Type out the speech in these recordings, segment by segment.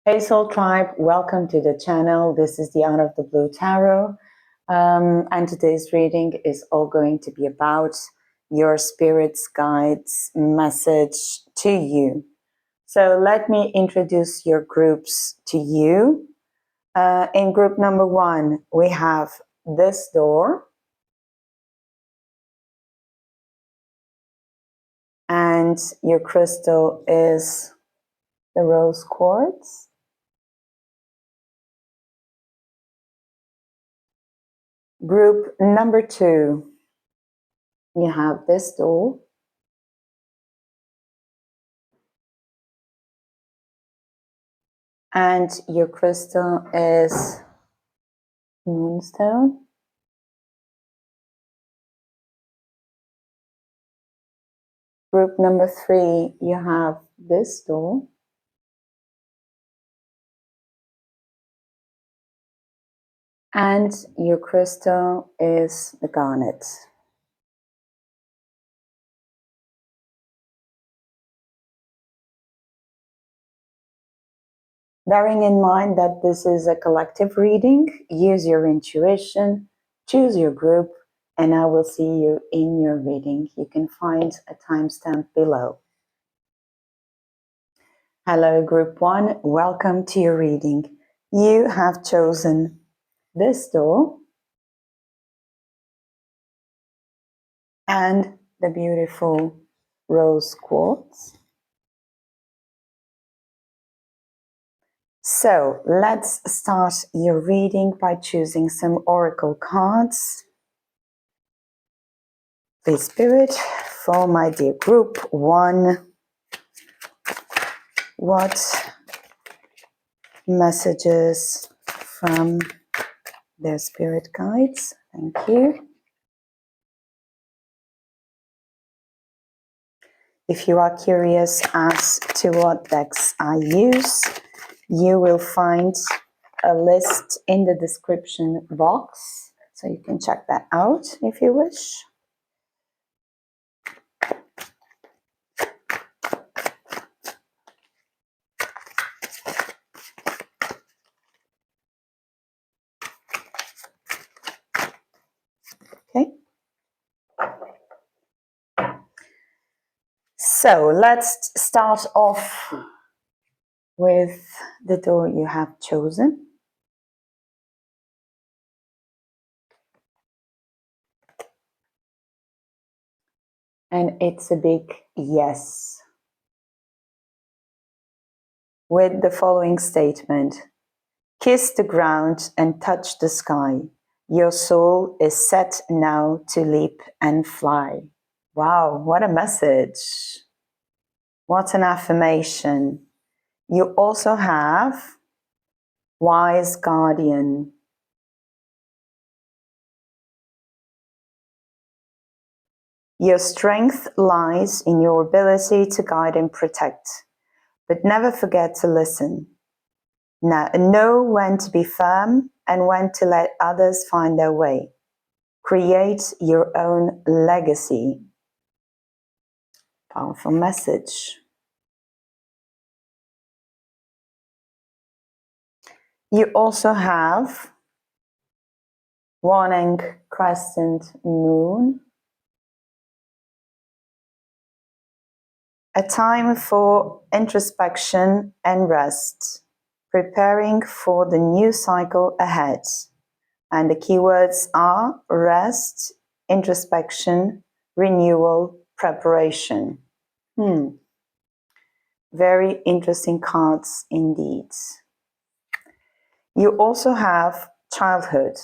Hey Soul Tribe, welcome to the channel. This is the Out of the Blue Tarot. And today's reading is all going to be about your spirit's guides message to you. So let me introduce your groups to you. In group number 1, we have this door. And your crystal is the rose quartz. Group number 2, you have this door. And your crystal is moonstone. Group number 3, you have this door. And your crystal is the garnet. Bearing in mind that this is a collective reading, use your intuition, choose your group, and I will see you in your reading. You can find a timestamp below. Hello, group 1. Welcome to your reading. You have chosen this door and the beautiful rose quartz. So let's start your reading by choosing some oracle cards. Please, Spirit, for my dear group 1, what messages from their spirit guides? Thank you. If you are curious as to what decks I use, you will find a list in the description box, so you can check that out if you wish. Okay. So let's start off with the door you have chosen. And it's a big yes. With the following statement: kiss the ground and touch the sky. Your soul is set now to leap and fly. Wow, what a message. What an affirmation. You also have wise guardian. Your strength lies in your ability to guide and protect, but never forget to listen. Now, know when to be firm and when to let others find their way. Create your own legacy. Powerful message. You also have warning crescent moon. A time for introspection and rest, preparing for the new cycle ahead. And the keywords are rest, introspection, renewal, preparation. Very interesting cards indeed. You also have childhood.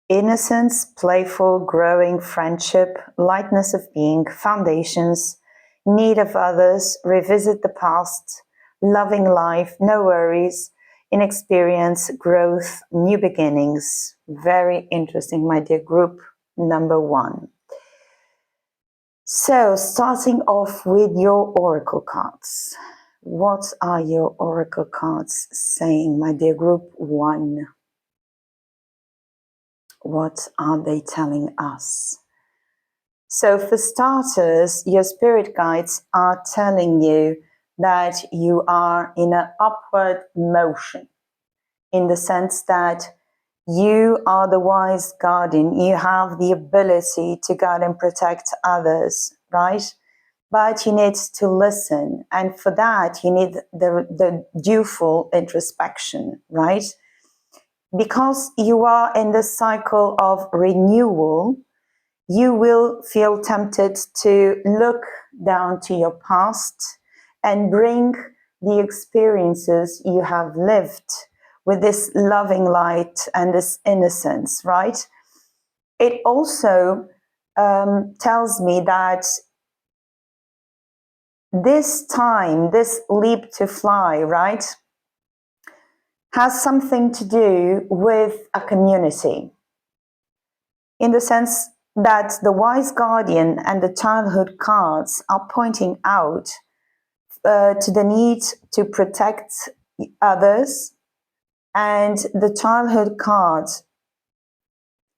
Innocence, playful, growing friendship, lightness of being, foundations, need of others, revisit the past, loving life, no worries, inexperience, growth, new beginnings. Very interesting, my dear group number 1. So, starting off with your oracle cards. What are your oracle cards saying, my dear group 1? What are they telling us? So for starters, your spirit guides are telling you that you are in an upward motion, in the sense that you are the wise guardian. You have the ability to guide and protect others, right? But you need to listen. And for that, you need the dutiful introspection, right? Because you are in the cycle of renewal, you will feel tempted to look down to your past and bring the experiences you have lived with this loving light and this innocence, right? It also tells me that this time, this leap to fly, right, has something to do with a community, in the sense that the wise guardian and the childhood cards are pointing out to the need to protect others, and the childhood card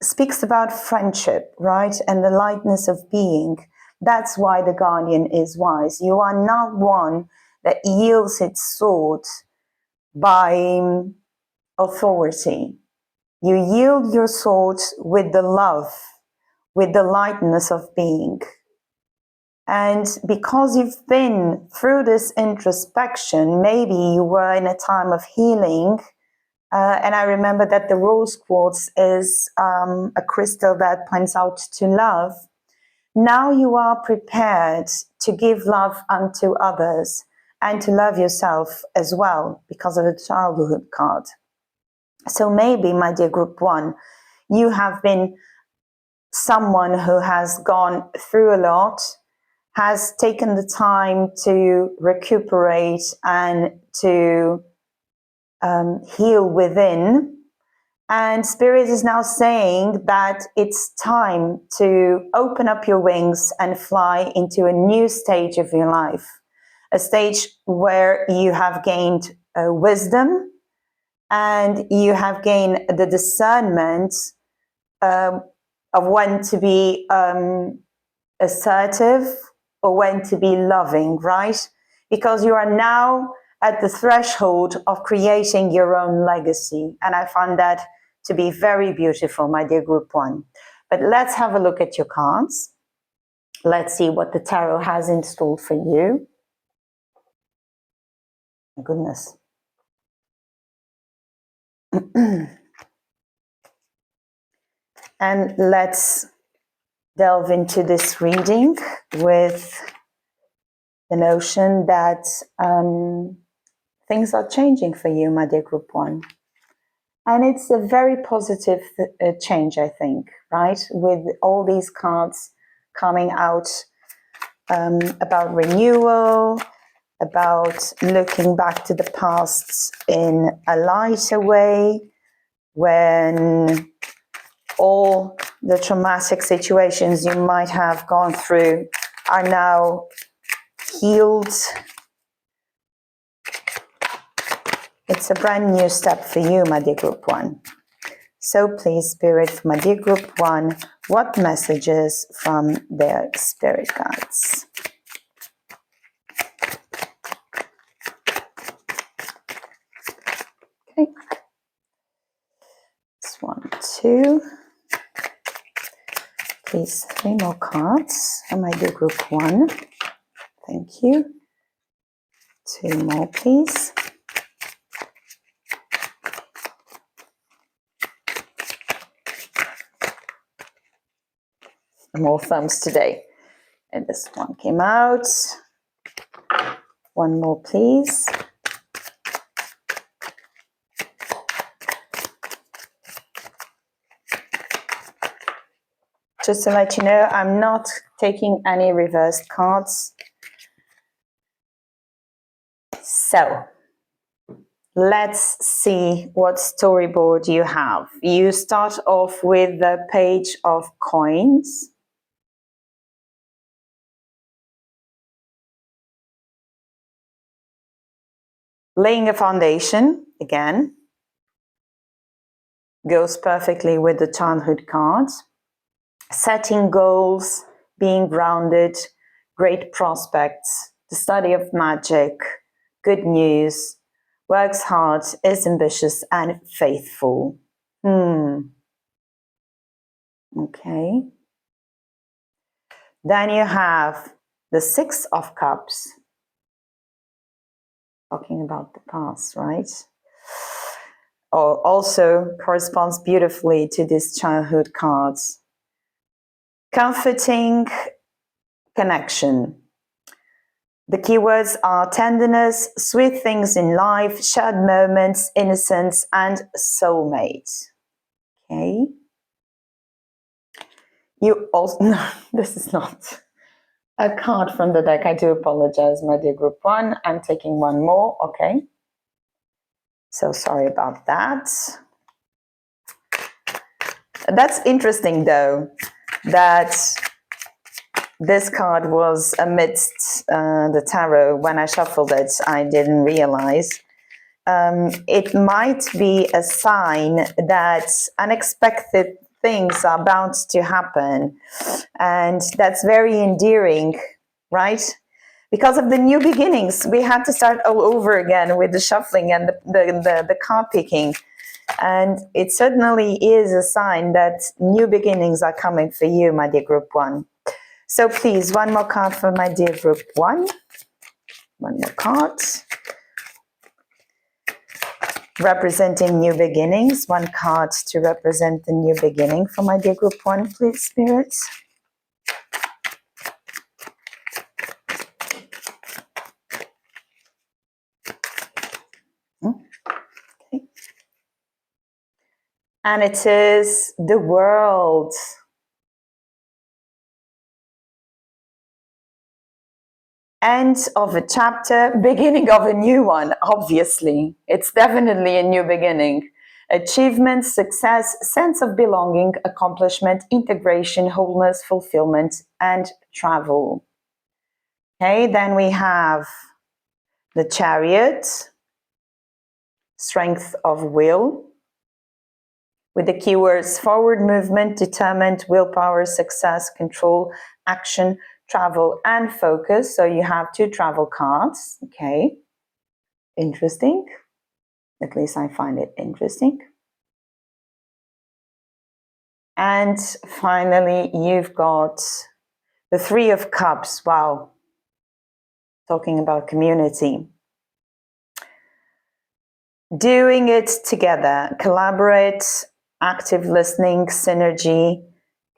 speaks about friendship, right, and the lightness of being. That's why the guardian is wise. You are not one that yields its sword by authority. You yield your sword with the love, with the lightness of being. And because you've been through this introspection, maybe you were in a time of healing. And I remember that the rose quartz is a crystal that points out to love. Now you are prepared to give love unto others and to love yourself as well because of the childhood card. So maybe, my dear group one, you have been someone who has gone through a lot, has taken the time to recuperate and to heal within. And Spirit is now saying that it's time to open up your wings and fly into a new stage of your life, a stage where you have gained wisdom and you have gained the discernment of when to be assertive or when to be loving, right? Because you are now at the threshold of creating your own legacy. And I find that to be very beautiful, my dear group one. But let's have a look at your cards. Let's see what the tarot has installed for you. My goodness. And let's delve into this reading with the notion that things are changing for you, my dear group one. And it's a very positive change, I think, right? With all these cards coming out about renewal, about looking back to the past in a lighter way, when all the traumatic situations you might have gone through are now healed. It's a brand new step for you, my dear group one. So please, Spirit, my dear group one, what messages from their spirit guides? Okay. This one, two. Please, 3 more cards for my dear group one. Thank you. 2 more, please. More thumbs today. And this one came out. 1 more, please. Just to let you know, I'm not taking any reversed cards. So, let's see what storyboard you have. You start off with the Page of Coins. Laying a foundation, again, goes perfectly with the childhood cards. Setting goals, being grounded, great prospects, the study of magic, good news, works hard, is ambitious and faithful. Okay. Then you have the Six of Cups, talking about the past, right? Also corresponds beautifully to these childhood cards. Comforting connection. The keywords are tenderness, sweet things in life, shared moments, innocence, and soulmate. Okay. You also, no, this is not a card from the deck. I do apologize, my dear group one. I'm taking one more, okay? So sorry about that. That's interesting though, that this card was amidst the tarot. When I shuffled it, I didn't realize. It might be a sign that unexpected things are bound to happen, and that's very endearing, right? Because of the new beginnings, we had to start all over again with the shuffling and the card picking, and it certainly is a sign that new beginnings are coming for you, my dear group one. So please, one more card for my dear group one. One more card. Representing new beginnings. One card to represent the new beginning for my dear group one, please, spirits. Okay. And it is the World. End of a chapter, beginning of a new one, obviously. It's definitely a new beginning. Achievement, success, sense of belonging, accomplishment, integration, wholeness, fulfillment, and travel. Okay, then we have the Chariot, strength of will, with the keywords forward movement, determined, willpower, success, control, action, travel, and focus. So you have two travel cards. Okay, interesting. At least I find it interesting. And finally, you've got the Three of Cups. Wow, talking about community. Doing it together, collaborate, active listening, synergy,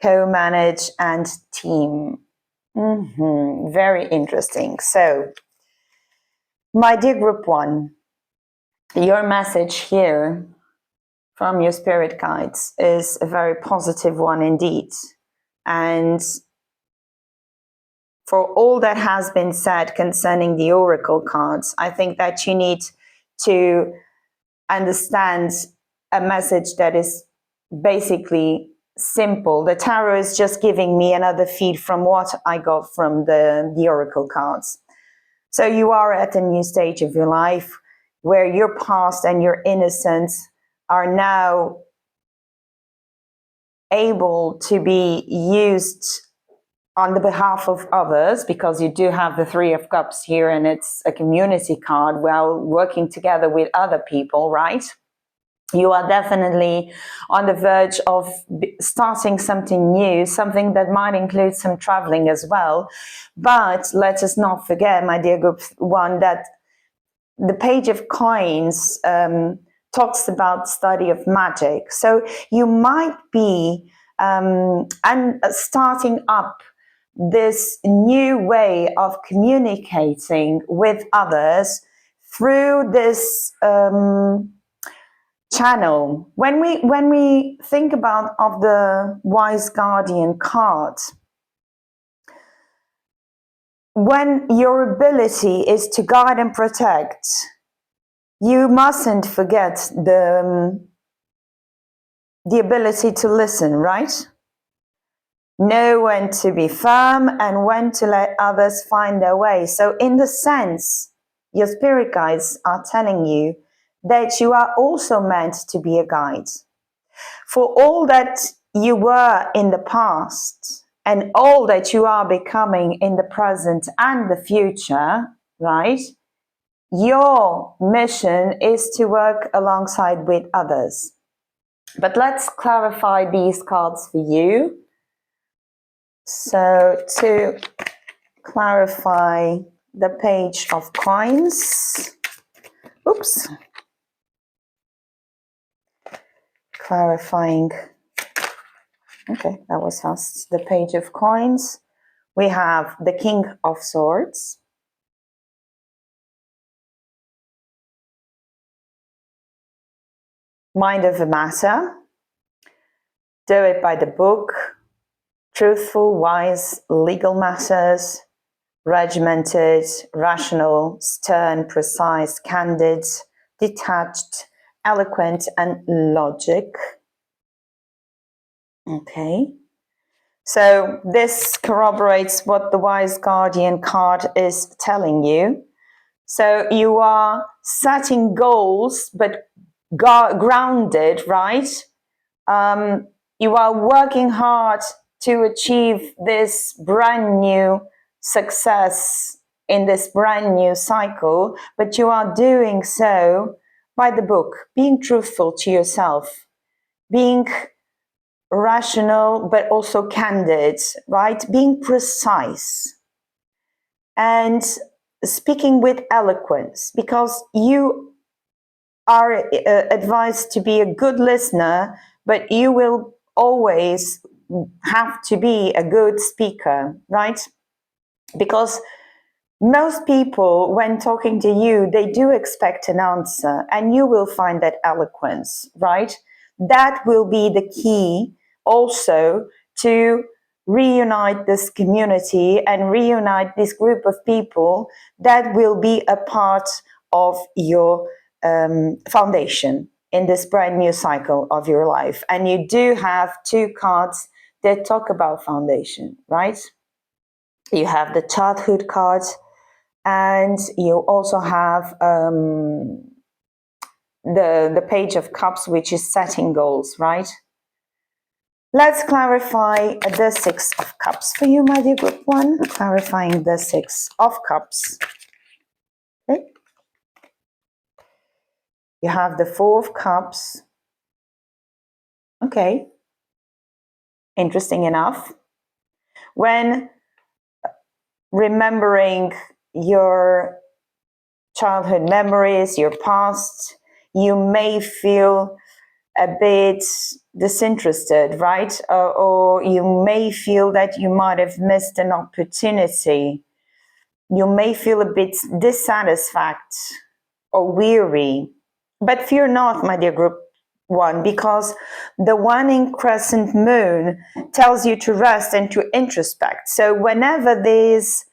co-manage, and team. Very interesting. So, my dear group one, your message here from your spirit guides is a very positive one indeed. And for all that has been said concerning the oracle cards, I think that you need to understand a message that is basically simple. The tarot is just giving me another feed from what I got from the oracle cards. So you are at a new stage of your life where your past and your innocence are now able to be used on the behalf of others, because you do have the Three of Cups here and it's a community card, well, working together with other people, right? You are definitely on the verge of starting something new, something that might include some traveling as well. But let us not forget, my dear group one, that the Page of Coins talks about study of magic. So you might be starting up this new way of communicating with others through this channel. When we think about of the Wise Guardian card, when your ability is to guide and protect, you mustn't forget the ability to listen, right? Know when to be firm and when to let others find their way. So in the sense, your spirit guides are telling you that you are also meant to be a guide. For all that you were in the past, and all that you are becoming in the present and the future, right? Your mission is to work alongside with others. But let's clarify these cards for you. So to clarify the Page of Coins, oops, clarifying, okay, that was fast, the Page of Coins. We have the King of Swords, Mind of the Matter, Do It by the Book, Truthful, Wise, Legal Matters, Regimented, Rational, Stern, Precise, Candid, Detached, Eloquent, and Logic. Okay. So this corroborates what the Wise Guardian card is telling you. So you are setting goals, but grounded, right? You are working hard to achieve this brand new success in this brand new cycle, but you are doing so by the book, being truthful to yourself, being rational, but also candid, right? Being precise and speaking with eloquence, because you are advised to be a good listener, but you will always have to be a good speaker, right? Because most people, when talking to you, they do expect an answer, and you will find that eloquence, right? That will be the key also to reunite this community and reunite this group of people that will be a part of your foundation in this brand new cycle of your life. And you do have two cards that talk about foundation, right? You have the childhood card, and you also have the Page of Cups, which is setting goals, right? Let's clarify the Six of Cups for you, my dear group one. Clarifying the Six of Cups. Okay. You have the Four of Cups. Okay. Interesting enough. When remembering your childhood memories, your past, you may feel a bit disinterested, right? Or you may feel that you might have missed an opportunity. You may feel a bit dissatisfied or weary. But fear not, my dear group one, because the waning crescent moon tells you to rest and to introspect. So whenever these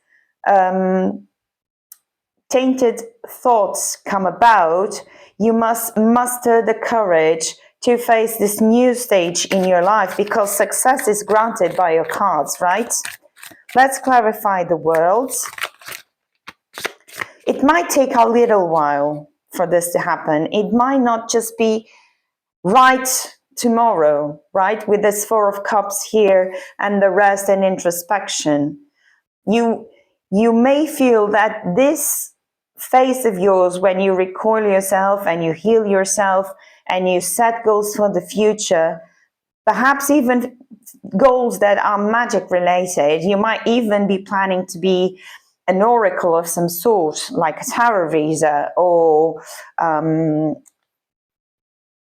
tainted thoughts come about, you must muster the courage to face this new stage in your life, because success is granted by your cards, right? Let's clarify the world. It might take a little while for this to happen. It might not just be right tomorrow, right? With this Four of Cups here and the rest and introspection. You may feel that this phase of yours, when you recoil yourself and you heal yourself and you set goals for the future, perhaps even goals that are magic related, you might even be planning to be an oracle of some sort, like a tarot reader or a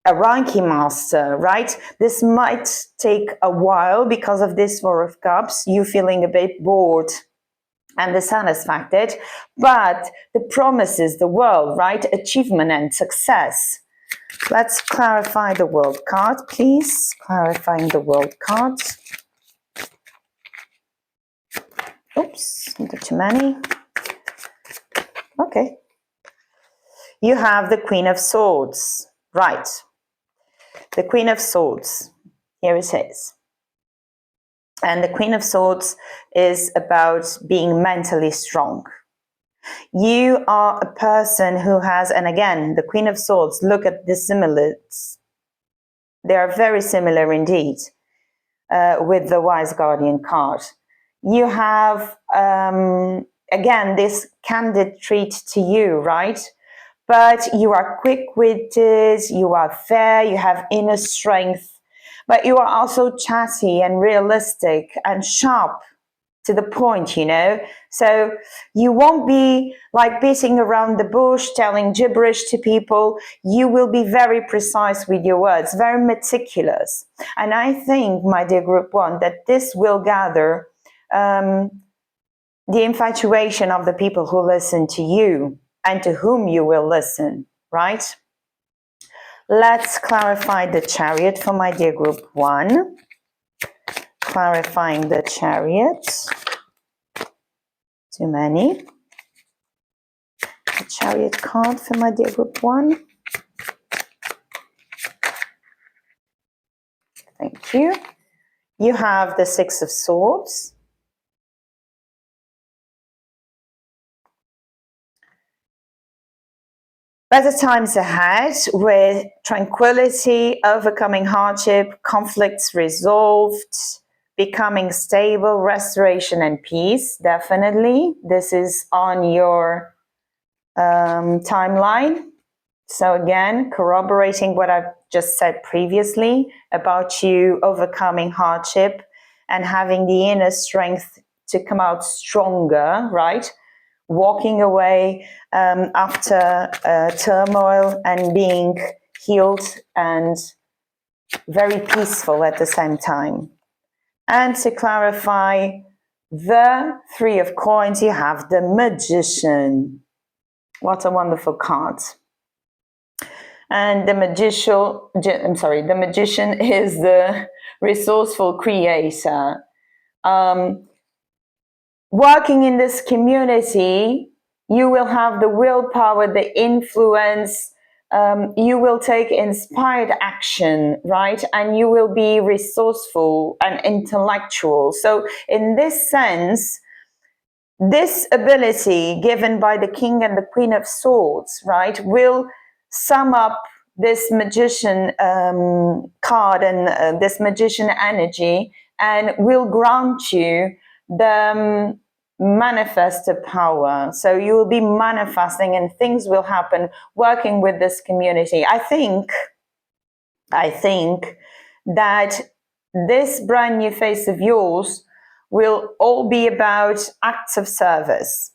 Reiki master, right? This might take a while because of this Four of Cups, you feeling a bit bored and dissatisfied, but the promises the world, right? Achievement and success. Let's clarify the world card, please. Clarifying the world card. Oops, not too many. Okay. You have the Queen of Swords, right? The Queen of Swords. Here it is. And the Queen of Swords is about being mentally strong. You are a person who has, and again, the Queen of Swords, look at the similarities. They are very similar indeed. with the Wise Guardian card. You have, again, this candid treat to you, right? But you are quick-witted, you are fair, you have inner strength, but you are also chatty and realistic and sharp to the point, you know. So you won't be like beating around the bush, telling gibberish to people. You will be very precise with your words, very meticulous. And I think, my dear group one, that this will gather the infatuation of the people who listen to you and to whom you will listen, right? Let's clarify the Chariot for my dear group one. Clarifying the Chariot. Too many. The Chariot card for my dear group one. Thank you. You have the Six of Swords. Better times ahead with tranquility, overcoming hardship, conflicts resolved, becoming stable, restoration and peace. Definitely. This is on your timeline. So again, corroborating what I've just said previously about you overcoming hardship and having the inner strength to come out stronger, right? Walking away after turmoil and being healed and very peaceful at the same time. And to clarify the Three of Coins, you have the Magician. What a wonderful card. And the magician is the resourceful creator. Working in this community, you will have the willpower, the influence, you will take inspired action, right? And you will be resourceful and intellectual. So in this sense, this ability given by the King and the Queen of Swords, right, will sum up this magician card and this magician energy, and will grant you the manifested power. So you will be manifesting and things will happen working with this community. I think that this brand new phase of yours will all be about acts of service,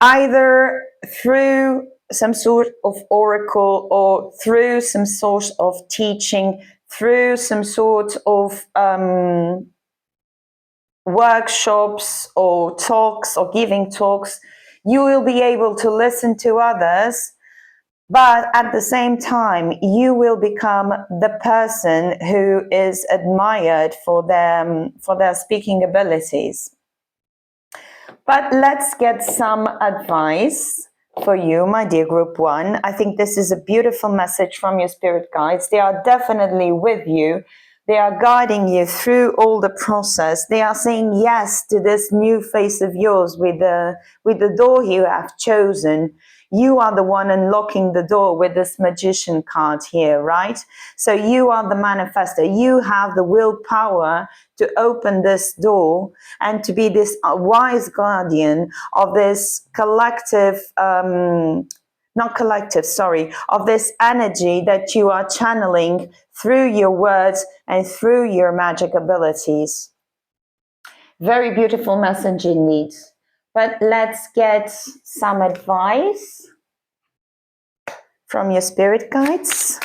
either through some sort of oracle or through some sort of teaching, through some sort of workshops or talks or giving talks. You will be able to listen to others, but at the same time, you will become the person who is admired for their speaking abilities. But let's get some advice for you, my dear group one. I think this is a beautiful message from your spirit guides. They are definitely with you. They are guiding you through all the process. They are saying yes to this new phase of yours with the door you have chosen. You are the one unlocking the door with this magician card here, right? So you are the manifestor. You have the willpower to open this door and to be this wise guardian of this collective, of this energy that you are channeling through your words and through your magic abilities. Very beautiful message indeed. But let's get some advice from your spirit guides.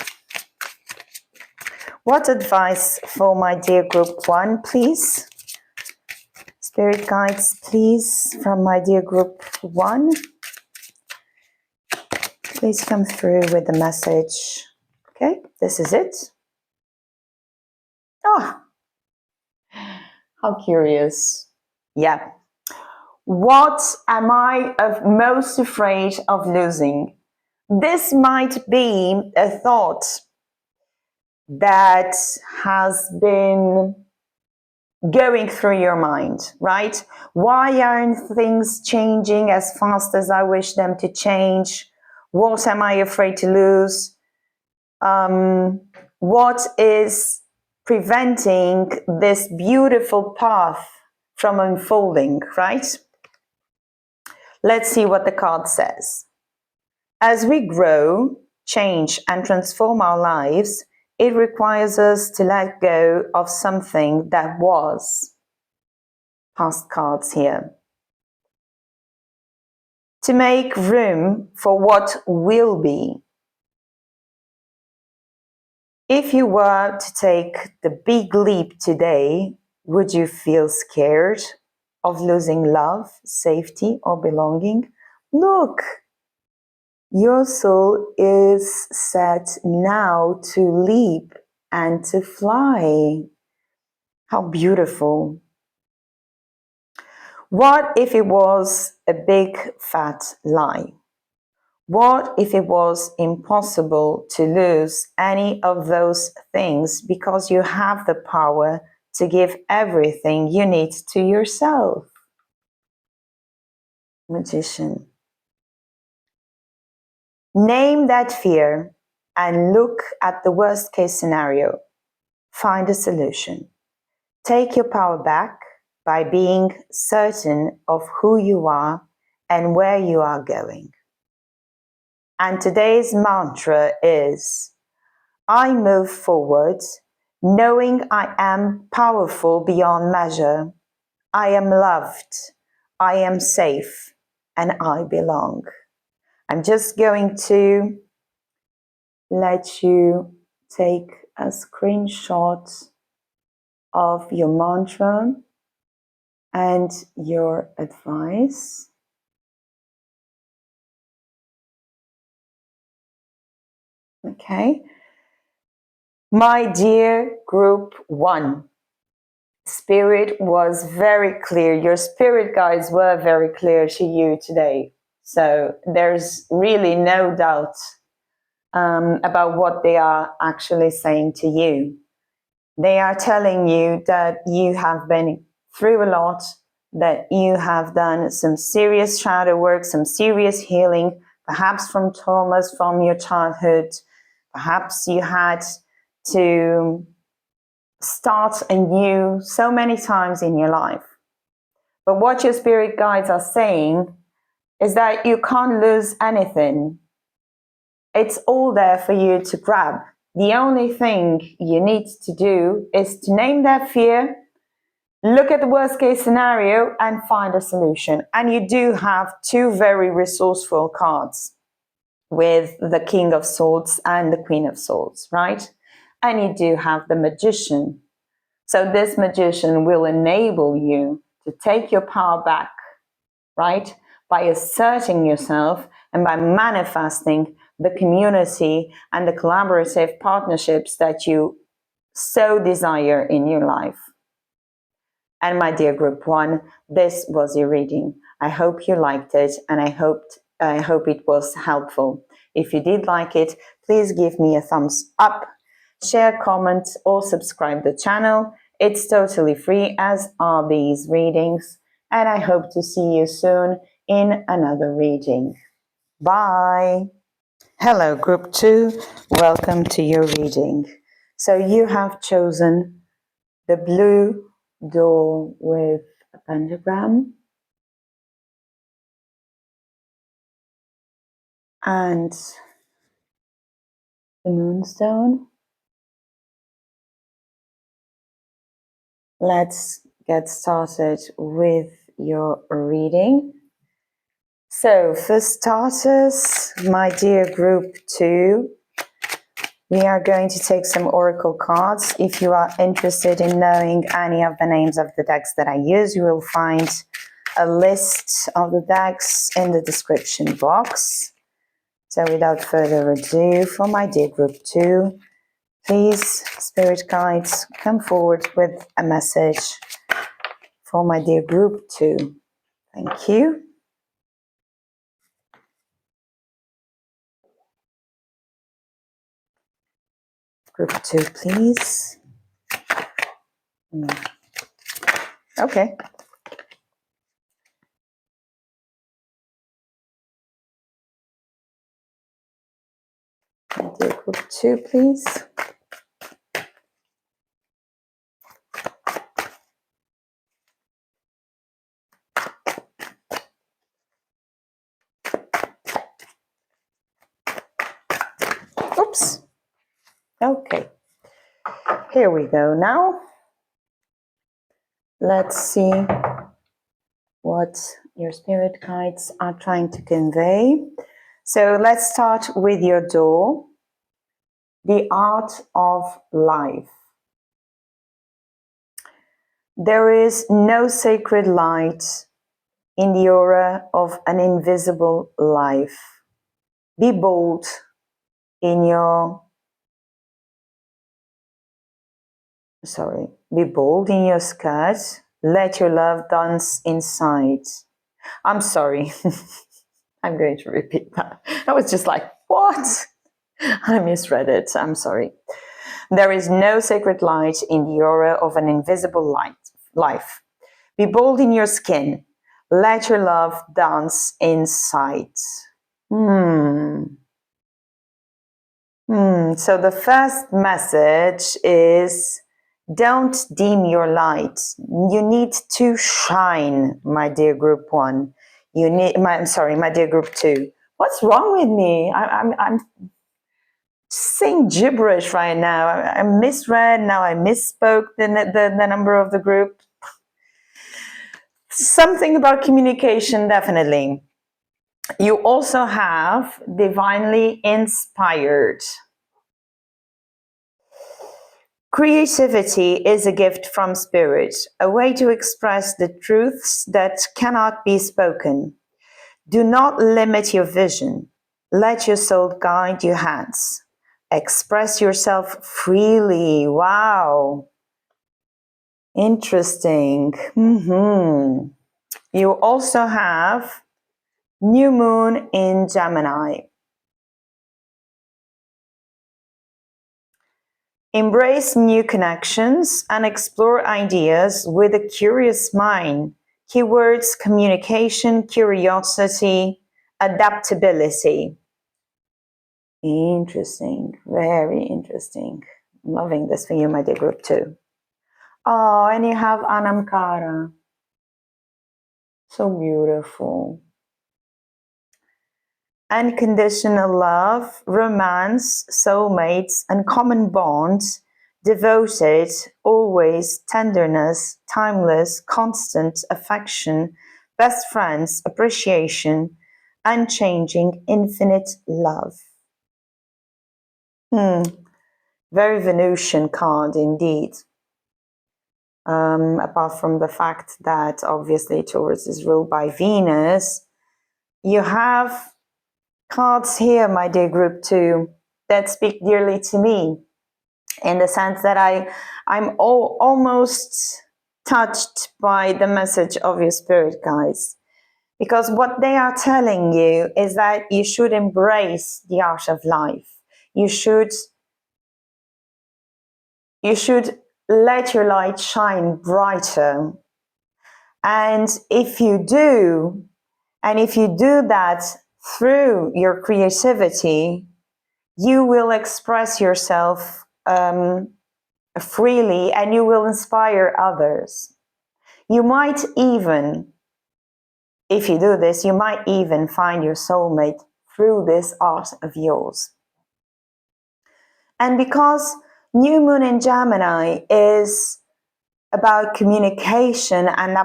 What advice for my dear group one, please? Spirit guides, please, from my dear group one. Please come through with the message. Okay, this is it. Oh, how curious. Yeah. What am I most afraid of losing? This might be a thought that has been going through your mind, right? Why aren't things changing as fast as I wish them to change? What am I afraid to lose? What is preventing this beautiful path from unfolding, right? Let's see what the card says. As we grow, change, and transform our lives, it requires us to let go of something that was. Past cards here. To make room for what will be. If you were to take the big leap today, would you feel scared of losing love, safety, or belonging? Look, your soul is set now to leap and to fly. How beautiful. What if it was a big fat lie? What if it was impossible to lose any of those things because you have the power to give everything you need to yourself? Magician. Name that fear and look at the worst case scenario. Find a solution. Take your power back by being certain of who you are and where you are going. And today's mantra is, I move forward knowing I am powerful beyond measure. I am loved, I am safe, and I belong. I'm just going to let you take a screenshot of your mantra and your advice. Okay. My dear group 1, Spirit was very clear. Your spirit guides were very clear to you today. So there's really no doubt about what they are actually saying to you. They are telling you that you have been through a lot, that you have done some serious shadow work, some serious healing, perhaps from traumas from your childhood. Perhaps you had to start anew so many times in your life. But what your spirit guides are saying is that you can't lose anything. It's all there for you to grab. The only thing you need to do is to name that fear, look at the worst case scenario, and find a solution. And you do have 2 very resourceful cards with the King of Swords and the Queen of Swords, right? And you do have the Magician. So this Magician will enable you to take your power back, right? By asserting yourself and by manifesting the community and the collaborative partnerships that you so desire in your life. And my dear group 1, this was your reading. I hope you liked it, and I hope it was helpful. If you did like it, please give me a thumbs up, share, comment, or subscribe to the channel. It's totally free, as are these readings, and I hope to see you soon in another reading. Bye! Hello, Group 2. Welcome to your reading. So you have chosen the blue door with a pentagram and the moonstone. Let's get started with your reading. So for starters, my dear Group 2, we are going to take some oracle cards. If you are interested in knowing any of the names of the decks that I use, you will find a list of the decks in the description box. So without further ado, for my dear Group 2, please, Spirit Guides, come forward with a message for my dear Group 2. Thank you. Group 2, please. Okay. My dear Group 2, please. Oops. Okay. Here we go now. Let's see what your spirit guides are trying to convey. So let's start with your door. The art of life. There is no sacred light in the aura of an invisible life. Be bold in your skirt. Let your love dance inside. I'm sorry. I'm going to repeat that. I was just like, what? I misread it. I'm sorry. There is no sacred light in the aura of an invisible life. Be bold in your skin. Let your love dance inside. So the first message is, don't dim your light. You need to shine, my dear group 1. My dear group 2. What's wrong with me? I'm saying gibberish right now. I misread, now I misspoke the number of the group. Something about communication, definitely. You also have divinely inspired. Creativity is a gift from spirit, a way to express the truths that cannot be spoken. Do not limit your vision. Let your soul guide your hands. Express yourself freely. Wow. Interesting. You also have new moon in Gemini. Embrace new connections and explore ideas with a curious mind. Keywords: communication, curiosity, adaptability. Interesting. Very interesting. I'm loving this for you, my dear group 2. Oh, and you have Anamkara. So beautiful. Unconditional love, romance, soulmates, uncommon bonds, devoted, always, tenderness, timeless, constant, affection, best friends, appreciation, unchanging, infinite love. Very Venusian card indeed. Apart from the fact that obviously Taurus is ruled by Venus, you have cards here, my dear group 2, that speak dearly to me, in the sense that I'm almost touched by the message of your spirit guides, because what they are telling you is that you should embrace the art of life. You should let your light shine brighter, and if you do that through your creativity, you will express yourself freely, and you will inspire others. You might even, if you do this, you might even find your soulmate through this art of yours. And because new moon in Gemini is about communication and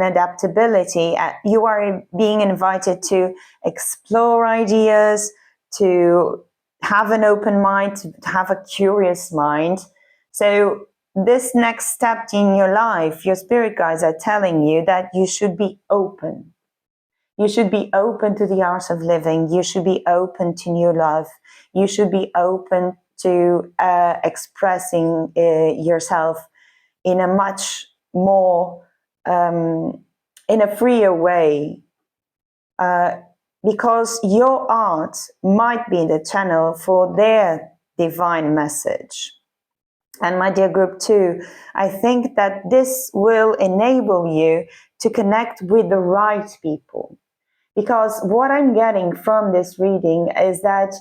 adaptability, you are being invited to explore ideas, to have an open mind, to have a curious mind. So this next step in your life, your spirit guides are telling you that you should be open. You should be open to the art of living. You should be open to new love. You should be open to expressing yourself in a much more, in a freer way, because your art might be the channel for their divine message. And my dear group 2, I think that this will enable you to connect with the right people. Because what I'm getting from this reading is that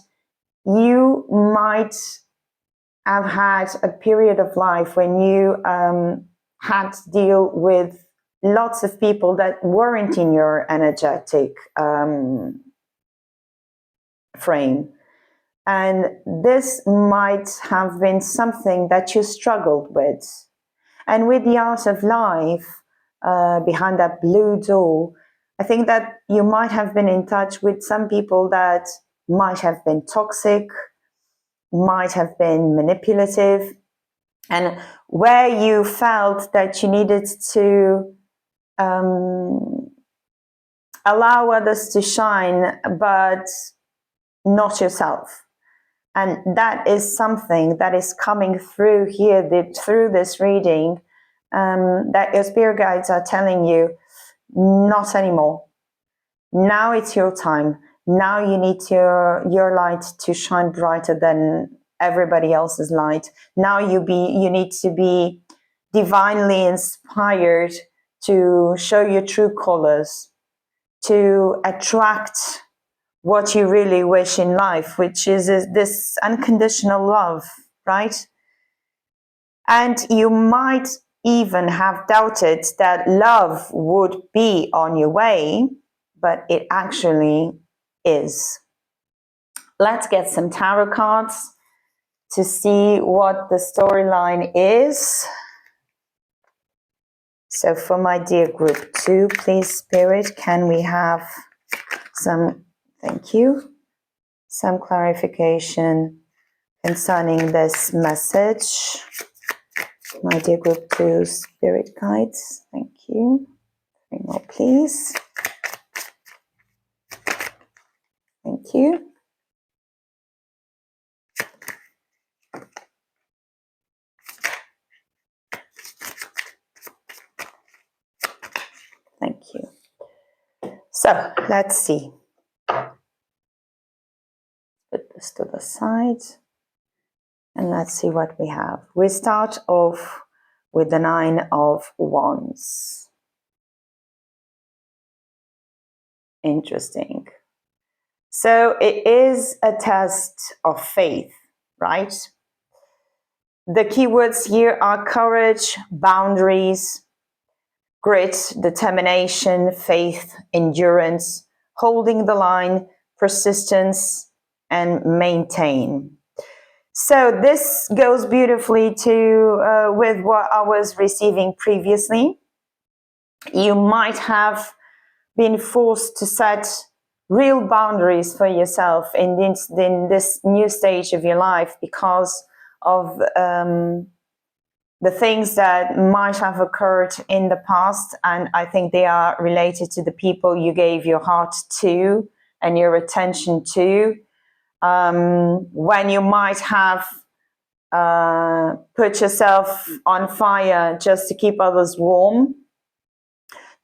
you might have had a period of life when you had to deal with lots of people that weren't in your energetic frame. And this might have been something that you struggled with. And with the art of life, behind that blue door, I think that you might have been in touch with some people that might have been toxic, might have been manipulative, and where you felt that you needed to allow others to shine, but not yourself. And that is something that is coming through here, through this reading, that your spirit guides are telling you, not anymore. Now it's your time. Now you need your light to shine brighter than everybody else's light. Now you need to be divinely inspired to show your true colors, to attract what you really wish in life, which is this unconditional love, right? And you might even have doubted that love would be on your way, but it actually is. Let's get some tarot cards to see what the storyline is. So for my dear group 2, please, Spirit, can we have some, thank you, some clarification concerning this message. My dear group 2 spirit guides, thank you. 3 more, please. Thank you. Thank you. So let's see. Put this to the side. And let's see what we have. We start off with the 9 of Wands. Interesting. So it is a test of faith, right? The keywords here are courage, boundaries, grit, determination, faith, endurance, holding the line, persistence, and maintain. So this goes beautifully to with what I was receiving previously. You might have been forced to set real boundaries for yourself in this new stage of your life because of the things that might have occurred in the past. And I think they are related to the people you gave your heart to and your attention to. When you might have put yourself on fire just to keep others warm.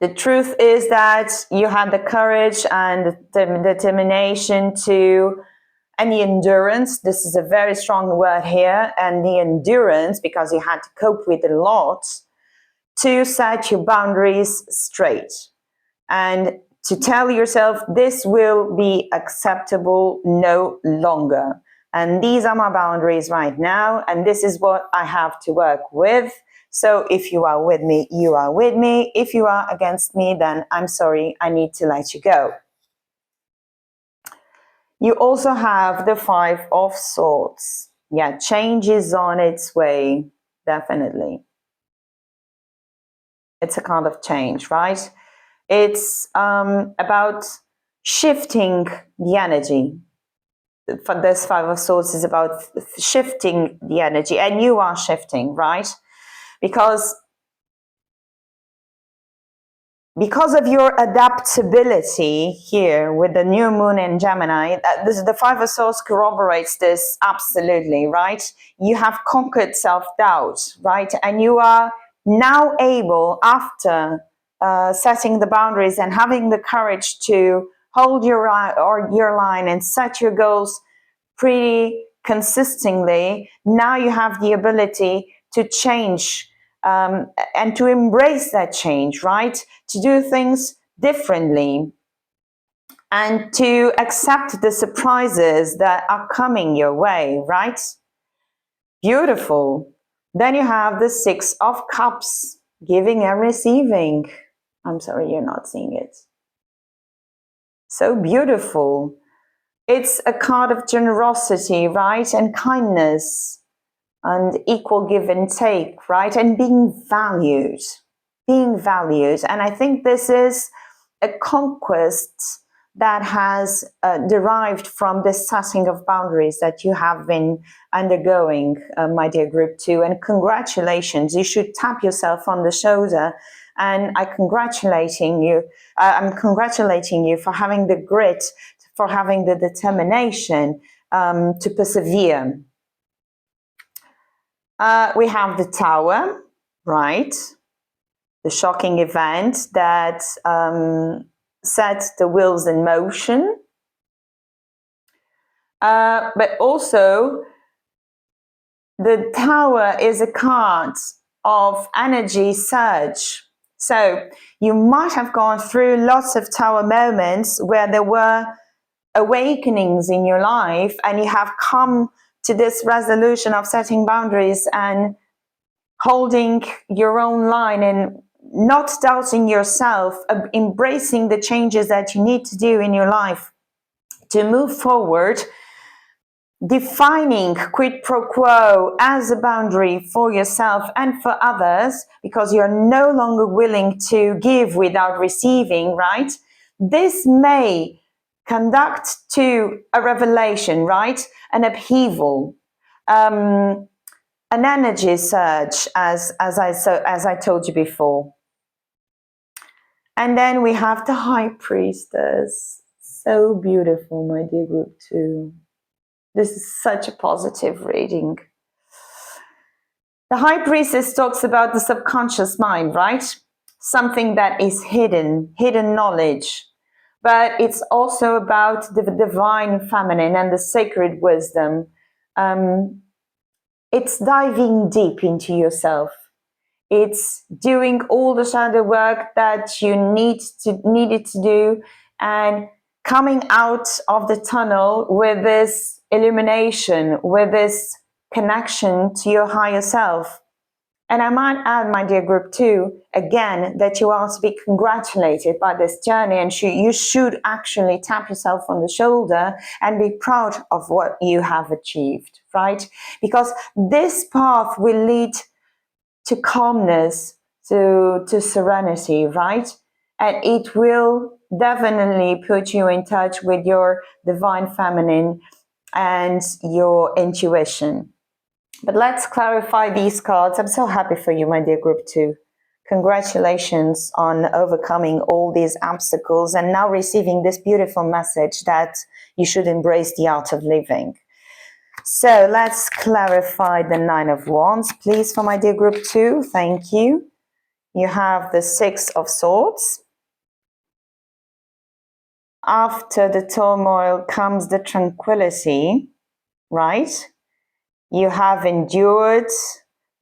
The truth is that you had the courage and the determination to, and the endurance, this is a very strong word here, and the endurance, because you had to cope with a lot, to set your boundaries straight and to tell yourself this will be acceptable no longer. And these are my boundaries right now, and this is what I have to work with. So if you are with me, you are with me. If you are against me, then I'm sorry, I need to let you go. You also have the 5 of Swords. Yeah, change is on its way, definitely. It's a kind of change, right? It's about shifting the energy. For this 5 of Swords is about shifting the energy, and you are shifting, right? Because of your adaptability here with the new moon in Gemini, the 5 of Swords corroborates this absolutely, right? You have conquered self-doubt, right? And you are now able, after setting the boundaries and having the courage to hold your line and set your goals pretty consistently, now you have the ability to change and to embrace that change, right? To do things differently and to accept the surprises that are coming your way, right? Beautiful. Then you have the 6 of Cups, giving and receiving. I'm sorry, you're not seeing it. So beautiful. It's a card of generosity, right? And kindness and equal give and take, right? And being valued, And I think this is a conquest that has derived from this setting of boundaries that you have been undergoing, my dear group 2. And congratulations, you should tap yourself on the shoulder. And I'm congratulating you for having the grit, for having the determination to persevere. We have the Tower, right? The shocking event that sets the wheels in motion. But also, the Tower is a card of energy surge. So you might have gone through lots of Tower moments where there were awakenings in your life, and you have come to this resolution of setting boundaries and holding your own line and not doubting yourself, embracing the changes that you need to do in your life to move forward, defining quid pro quo as a boundary for yourself and for others, because you're no longer willing to give without receiving, right? This may conduct to a revelation, right? An upheaval, an energy surge, as I told you before. And then we have the High Priestess. So beautiful, my dear group 2. This is such a positive reading. The High Priestess talks about the subconscious mind, right? Something that is hidden knowledge. But it's also about the divine feminine and the sacred wisdom. It's diving deep into yourself. It's doing all the shadow work that you needed to do, and coming out of the tunnel with this illumination, with this connection to your higher self. And I might add, my dear group 2, again, that you are to be congratulated by this journey, and you should actually tap yourself on the shoulder and be proud of what you have achieved, right? Because this path will lead to calmness, to serenity, right? And it will definitely put you in touch with your divine feminine and your intuition. But let's clarify these cards. I'm so happy for you, my dear group 2. Congratulations on overcoming all these obstacles and now receiving this beautiful message that you should embrace the art of living. So let's clarify the 9 of Wands, please, for my dear group 2. Thank you. You have the 6 of Swords. After the turmoil comes the tranquility, right? You have endured,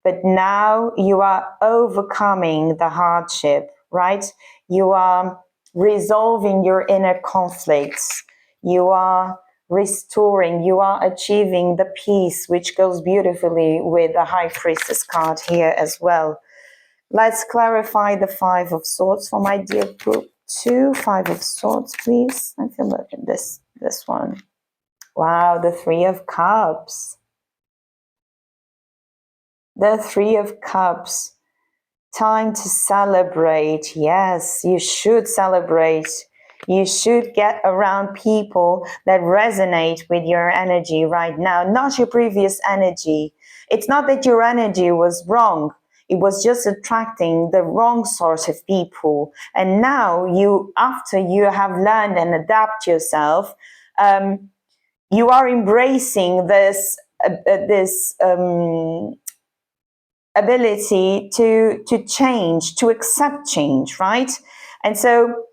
but now you are overcoming the hardship, right? You are resolving your inner conflicts. You are restoring, you are achieving the peace, which goes beautifully with the High Priestess card here as well. Let's clarify the 5 of Swords for my dear group 2. 5 of Swords, please. I feel look at this one. Wow, the 3 of Cups. The 3 of Cups. Time to celebrate. Yes, you should celebrate. You should get around people that resonate with your energy right now, not your previous energy. It's not that your energy was wrong. It was just attracting the wrong sort of people. And now after you have learned and adapt yourself, you are embracing this ability to change, to accept change, right? And so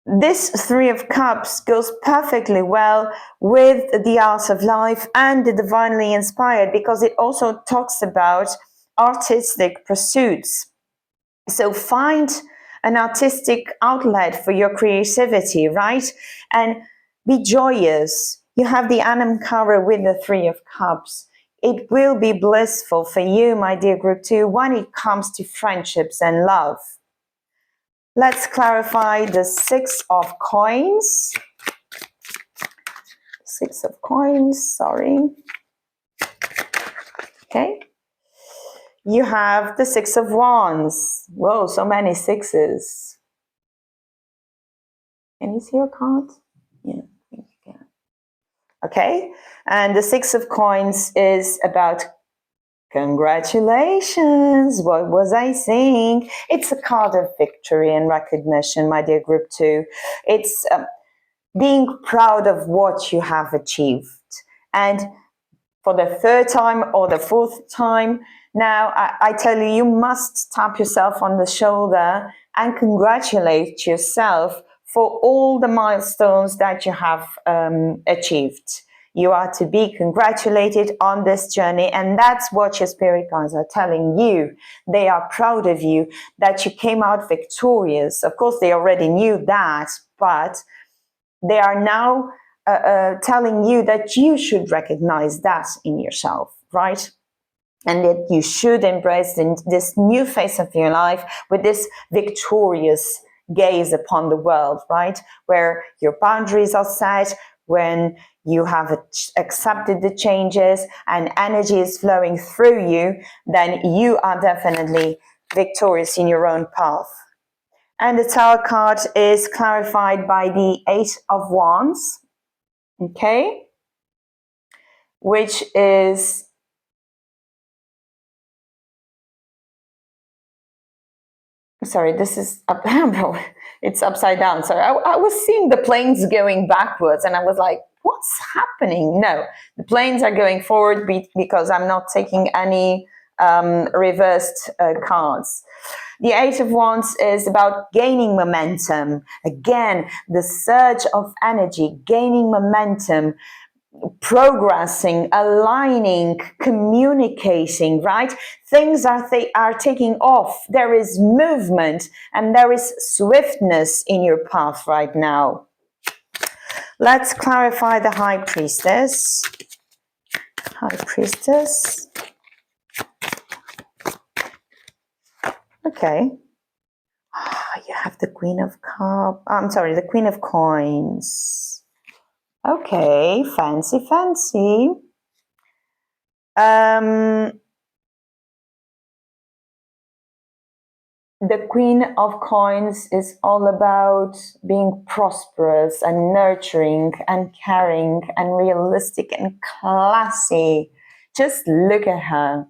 this 3 of Cups goes perfectly well with the art of life and the divinely inspired, because it also talks about artistic pursuits. So find an artistic outlet for your creativity, right? And be joyous. You have the Anamkara with the 3 of Cups. It will be blissful for you, my dear group 2, when it comes to friendships and love. Let's clarify the 6 of Coins Six of Coins, sorry. Okay. You have the Six of Wands. Whoa, so many sixes. Can you see your card? Yeah, I think you can. Okay, and the Six of Coins is about congratulations. What was I saying? It's a card of victory and recognition, my dear group 2. It's being proud of what you have achieved. And for the third time or the fourth time, now I tell you, you must tap yourself on the shoulder and congratulate yourself for all the milestones that you have achieved. You are to be congratulated on this journey, and that's what your spirit guides are telling you. They are proud of you, that you came out victorious. Of course, they already knew that, but they are now telling you that you should recognize that in yourself, right? And that you should embrace this new phase of your life with this victorious gaze upon the world, right? Where your boundaries are set, when you have accepted the changes and energy is flowing through you, then you are definitely victorious in your own path. And the Tower card is clarified by the Eight of Wands, okay? Which is sorry, this is up, it's upside down. So I was seeing the planes going backwards and I was like, what's happening? No, the planes are going forward because I'm not taking any reversed cards. The Eight of Wands is about gaining momentum. Again, the surge of energy, gaining momentum, progressing, aligning, communicating, right? Things are taking off. There is movement and there is swiftness in your path right now. Let's clarify the High Priestess. High Priestess. Okay. You have the Queen of Cups. I'm sorry, the Queen of Coins. Okay, fancy, fancy. The Queen of Coins is all about being prosperous and nurturing and caring and realistic and classy. Just look at her.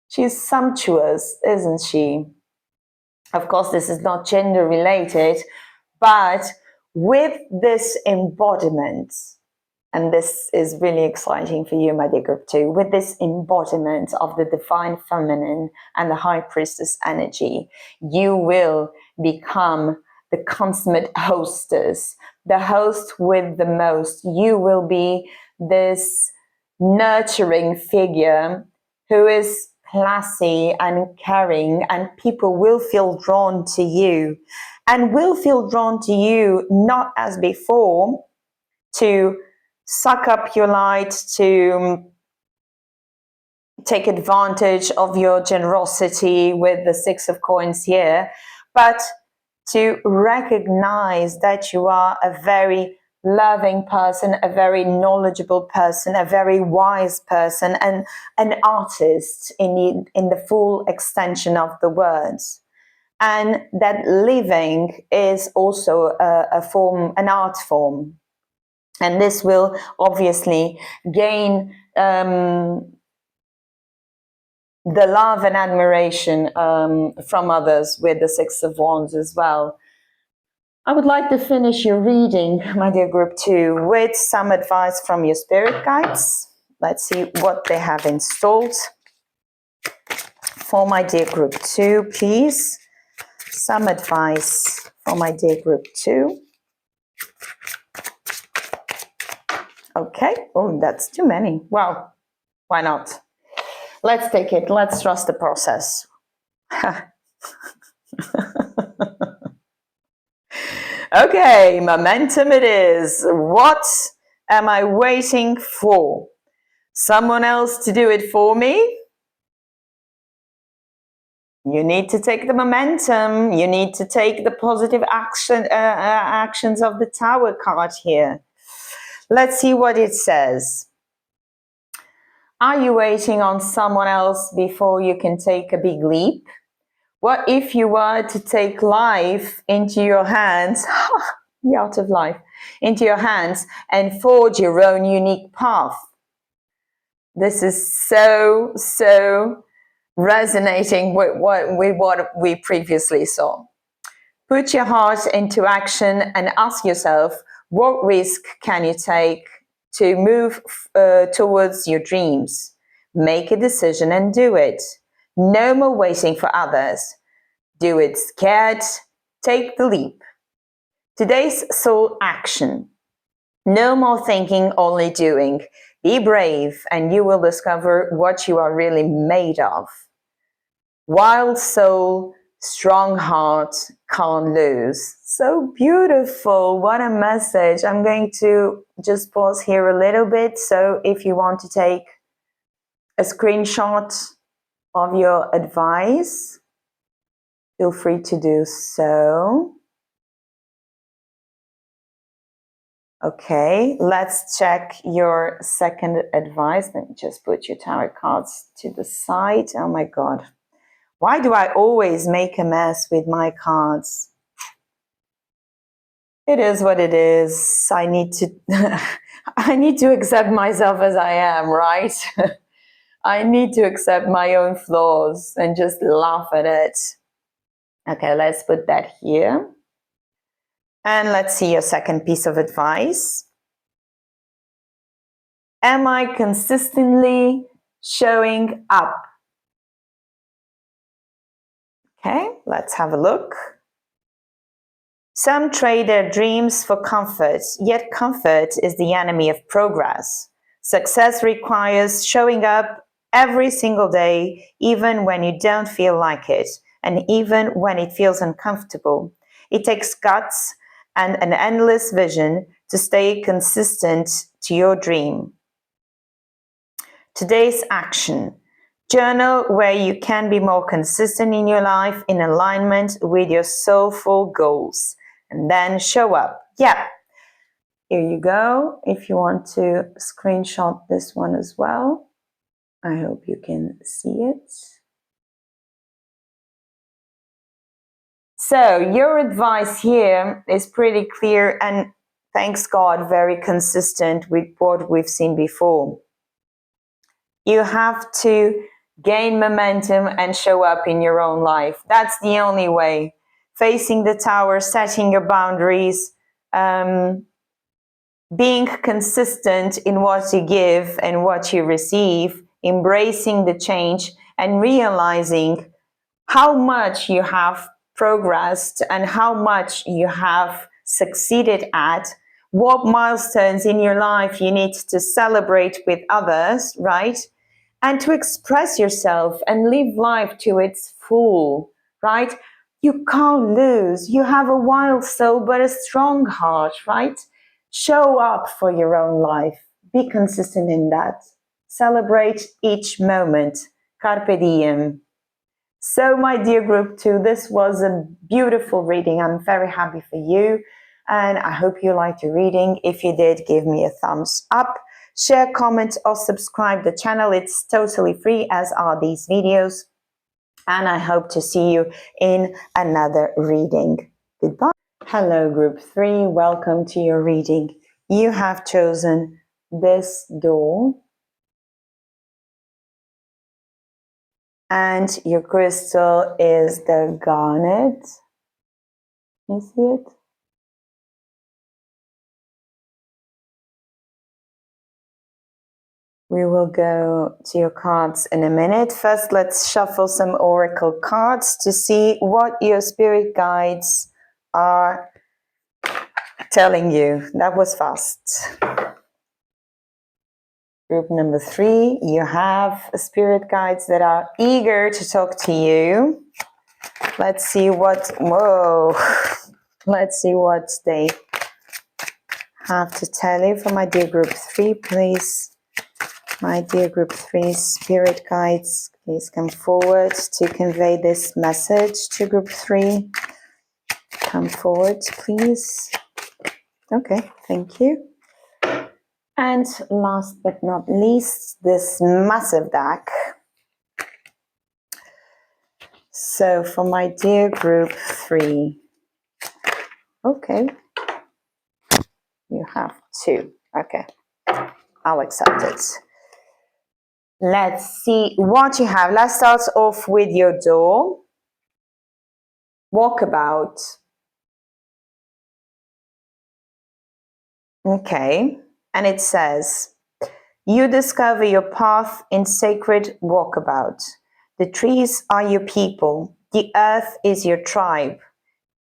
She's sumptuous, isn't she? Of course, this is not gender related, but with this embodiment, and this is really exciting for you, my dear group 2, with this embodiment of the divine feminine and the High Priestess energy, you will become the consummate hostess, the host with the most. You will be this nurturing figure who is classy and caring, and people will feel drawn to you, and will feel drawn to you not as before to suck up your light, to take advantage of your generosity with the Six of Coins here, but to recognize that you are a very loving person, a very knowledgeable person, a very wise person, and an artist in the full extension of the words. And that living is also a form, an art form. And this will obviously gain the love and admiration from others with the Six of Wands as well. I would like to finish your reading, my dear group 2, with some advice from your spirit guides. Let's see what they have installed for my dear group 2, please. Some advice for my dear group 2. Okay, oh, that's too many. Well, why not? Let's take it. Let's trust the process. Okay, momentum it is. What am I waiting for? Someone else to do it for me? You need to take the momentum. You need to take the positive actions of the Tower card here. Let's see what it says. Are you waiting on someone else before you can take a big leap? What if you were to take life into your hands, the art of life, into your hands and forge your own unique path? This is so resonating with what we previously saw. Put your heart into action and ask yourself, what risk can you take to move towards your dreams? Make a decision and do it. No more waiting for others. Do it scared. Take the leap. Today's soul action. No more thinking, only doing. Be brave and you will discover what you are really made of. Wild soul, strong heart, can't lose. So beautiful. What a message. I'm going to just pause here a little bit. So if you want to take a screenshot of your advice, feel free to do so. Okay, let's check your second advice. Let me just put your tarot cards to the side. Oh my God. Why do I always make a mess with my cards? It is what it is. I need to accept myself as I am, right? I need to accept my own flaws and just laugh at it. Okay, let's put that here. And let's see your second piece of advice. Am I consistently showing up? Okay, let's have a look. Some trade their dreams for comfort, yet comfort is the enemy of progress. Success requires showing up every single day, even when you don't feel like it, and even when it feels uncomfortable. It takes guts and an endless vision to stay consistent to your dream. Today's action. Journal where you can be more consistent in your life in alignment with your soulful goals. And then show up. Yeah, here you go. If you want to screenshot this one as well, I hope you can see it. So your advice here is pretty clear and, thanks God, very consistent with what we've seen before. You have to gain momentum and show up in your own life. That's the only way. Facing the tower, setting your boundaries, being consistent in what you give and what you receive, embracing the change and realizing how much you have progressed and how much you have succeeded at, what milestones in your life you need to celebrate with others, right? And to express yourself and live life to its full, right? You can't lose. You have a wild soul, but a strong heart, right? Show up for your own life. Be consistent in that. Celebrate each moment. Carpe diem. So, my dear group 2, this was a beautiful reading. I'm very happy for you. And I hope you liked your reading. If you did, give me a thumbs up. Share, comment, or subscribe the channel. It's totally free, as are these videos. And I hope to see you in another reading. Goodbye. Hello, group 3. Welcome to your reading. You have chosen this door. And your crystal is the garnet. You see it? We will go to your cards in a minute. First, let's shuffle some oracle cards to see what your spirit guides are telling you. That was fast. Group number 3, you have spirit guides that are eager to talk to you. Let's see what, let's see what they have to tell you. For my dear group 3, please. My dear group 3 spirit guides, please come forward to convey this message to group 3. Come forward, please. Okay, thank you. And last but not least, this massive deck. So for my dear group 3, okay, you have 2. Okay, I'll accept it. Let's see what you have. Let's start off with your door. Walkabout. Okay, and it says, you discover your path in sacred walkabout. The trees are your people. The earth is your tribe.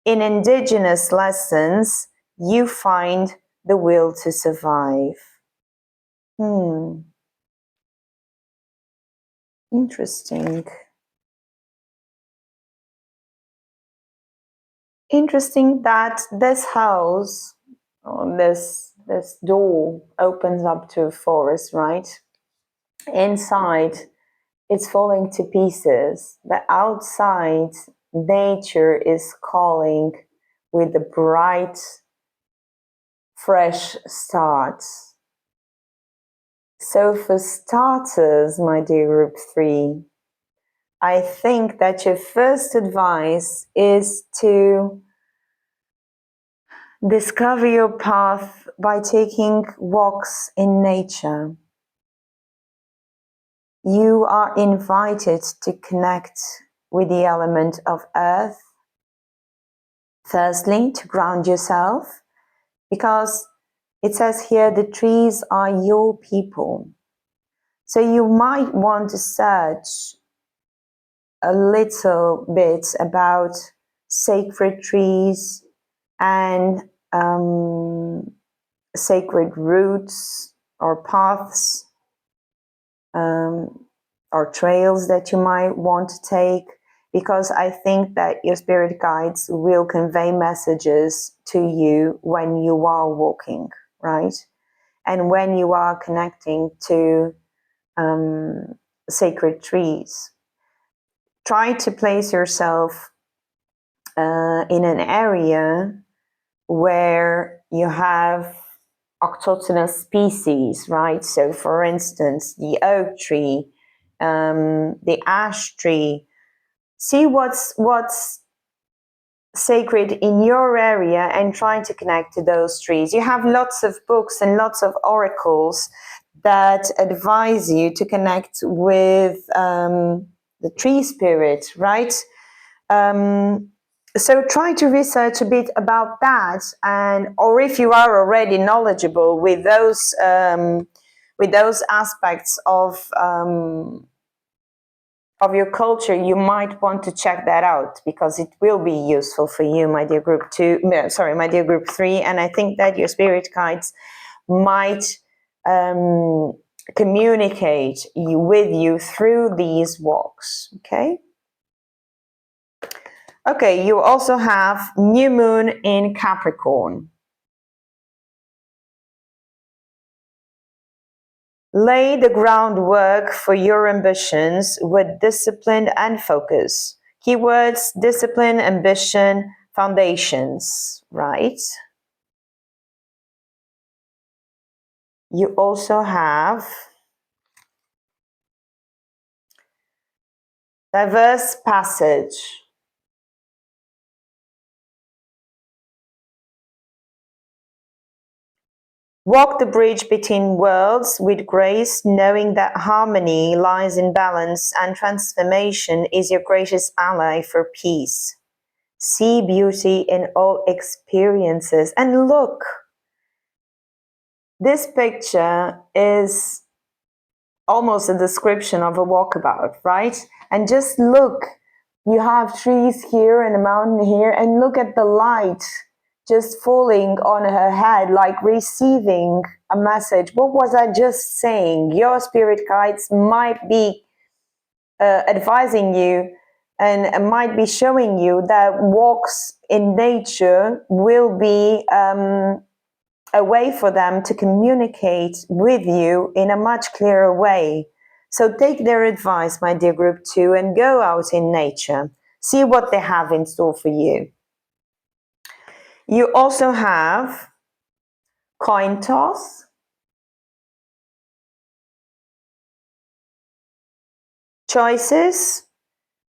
In indigenous lessons, you find the will to survive. Interesting. Interesting that this house, this door opens up to a forest, right? Inside, it's falling to pieces. The outside, nature is calling with a bright, fresh start. So for starters, my dear group 3, I think that your first advice is to discover your path by taking walks in nature. You are invited to connect with the element of earth. Firstly, to ground yourself, because it says here the trees are your people. So you might want to search a little bit about sacred trees and sacred routes or paths or trails that you might want to take, because I think that your spirit guides will convey messages to you when you are walking, right? And when you are connecting to sacred trees. Try to place yourself in an area where you have autochthonous species, right? So for instance, the oak tree, the ash tree. See what's sacred in your area and try to connect to those trees. You have lots of books and lots of oracles that advise you to connect with the tree spirit, right? So try to research a bit about that, and or if you are already knowledgeable with those aspects of your culture, you might want to check that out, because it will be useful for you, my dear group 2. Sorry, my dear group 3, and I think that your spirit guides might communicate with you through these walks. Okay. Okay, you also have new moon in Capricorn. Lay the groundwork for your ambitions with discipline and focus. Keywords: discipline, ambition, foundations, right? You also have diverse passage. Walk the bridge between worlds with grace, knowing that harmony lies in balance and transformation is your greatest ally for peace. See beauty in all experiences. And look, this picture is almost a description of a walkabout, right? And just look, you have trees here and a mountain here, and look at the light just falling on her head, like receiving a message. What was I just saying? Your spirit guides might be advising you and might be showing you that walks in nature will be a way for them to communicate with you in a much clearer way. So take their advice, my dear group 2, and go out in nature. See what they have in store for you. You also have coin toss, Choices.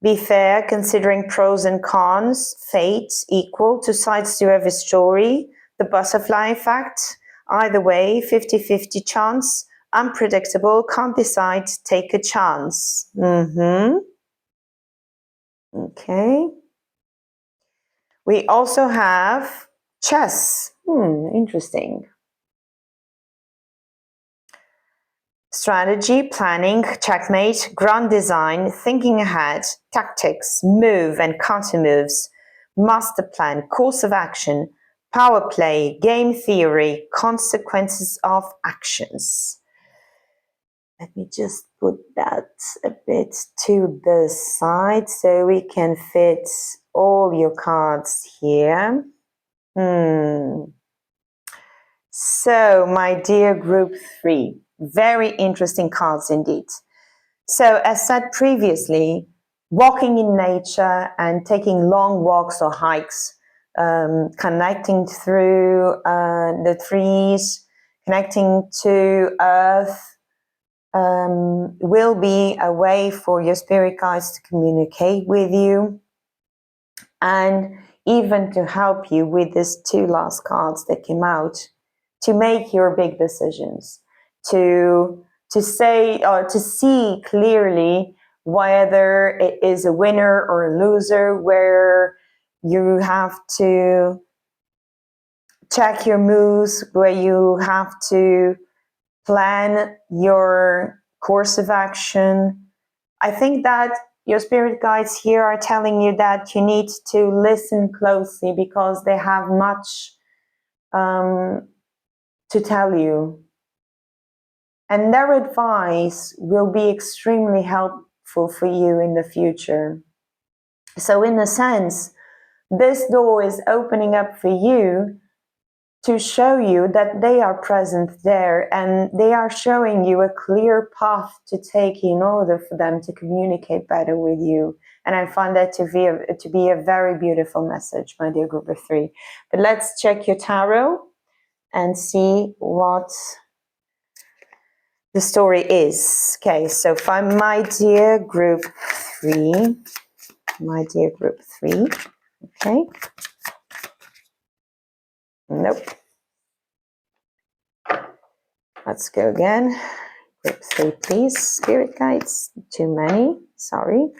Be fair, considering pros and cons. Fate, equal, two sides to every story. The butterfly effect. Either way, 50-50 chance. Unpredictable, can't decide, take a chance. Okay. We also have chess. Interesting. Strategy, planning, checkmate, grand design, thinking ahead, tactics, move and counter moves, master plan, course of action, power play, game theory, consequences of actions. Let me just put that a bit to the side so we can fit all your cards here. So, my dear group 3, very interesting cards indeed. So, as said previously, walking in nature and taking long walks or hikes, connecting through the trees, connecting to earth, will be a way for your spirit guides to communicate with you and even to help you with these 2 last cards that came out to make your big decisions, to say or to see clearly whether it is a winner or a loser, where you have to check your moves, where you have to plan your course of action. I think that your spirit guides here are telling you that you need to listen closely because they have much to tell you. And their advice will be extremely helpful for you in the future. So in a sense, this door is opening up for you to show you that they are present there and they are showing you a clear path to take in order for them to communicate better with you. And I find that to be a very beautiful message, my dear group of 3. But let's check your tarot and see what the story is. Okay, so for my dear group 3, okay. Nope. Let's go again. Group 3, please. Spirit guides. Too many. Sorry.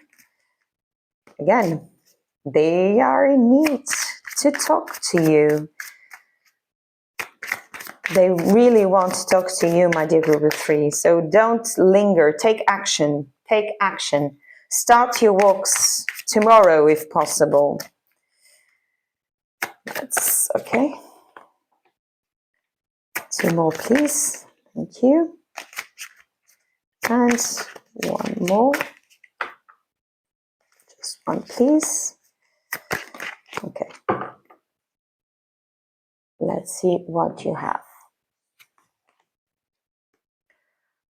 Again, they are in need to talk to you. They really want to talk to you, my dear group of 3. So don't linger. Take action. Take action. Start your walks tomorrow if possible. That's okay. 2 more, please. Thank you. And 1 more. Just 1, please. Okay. Let's see what you have.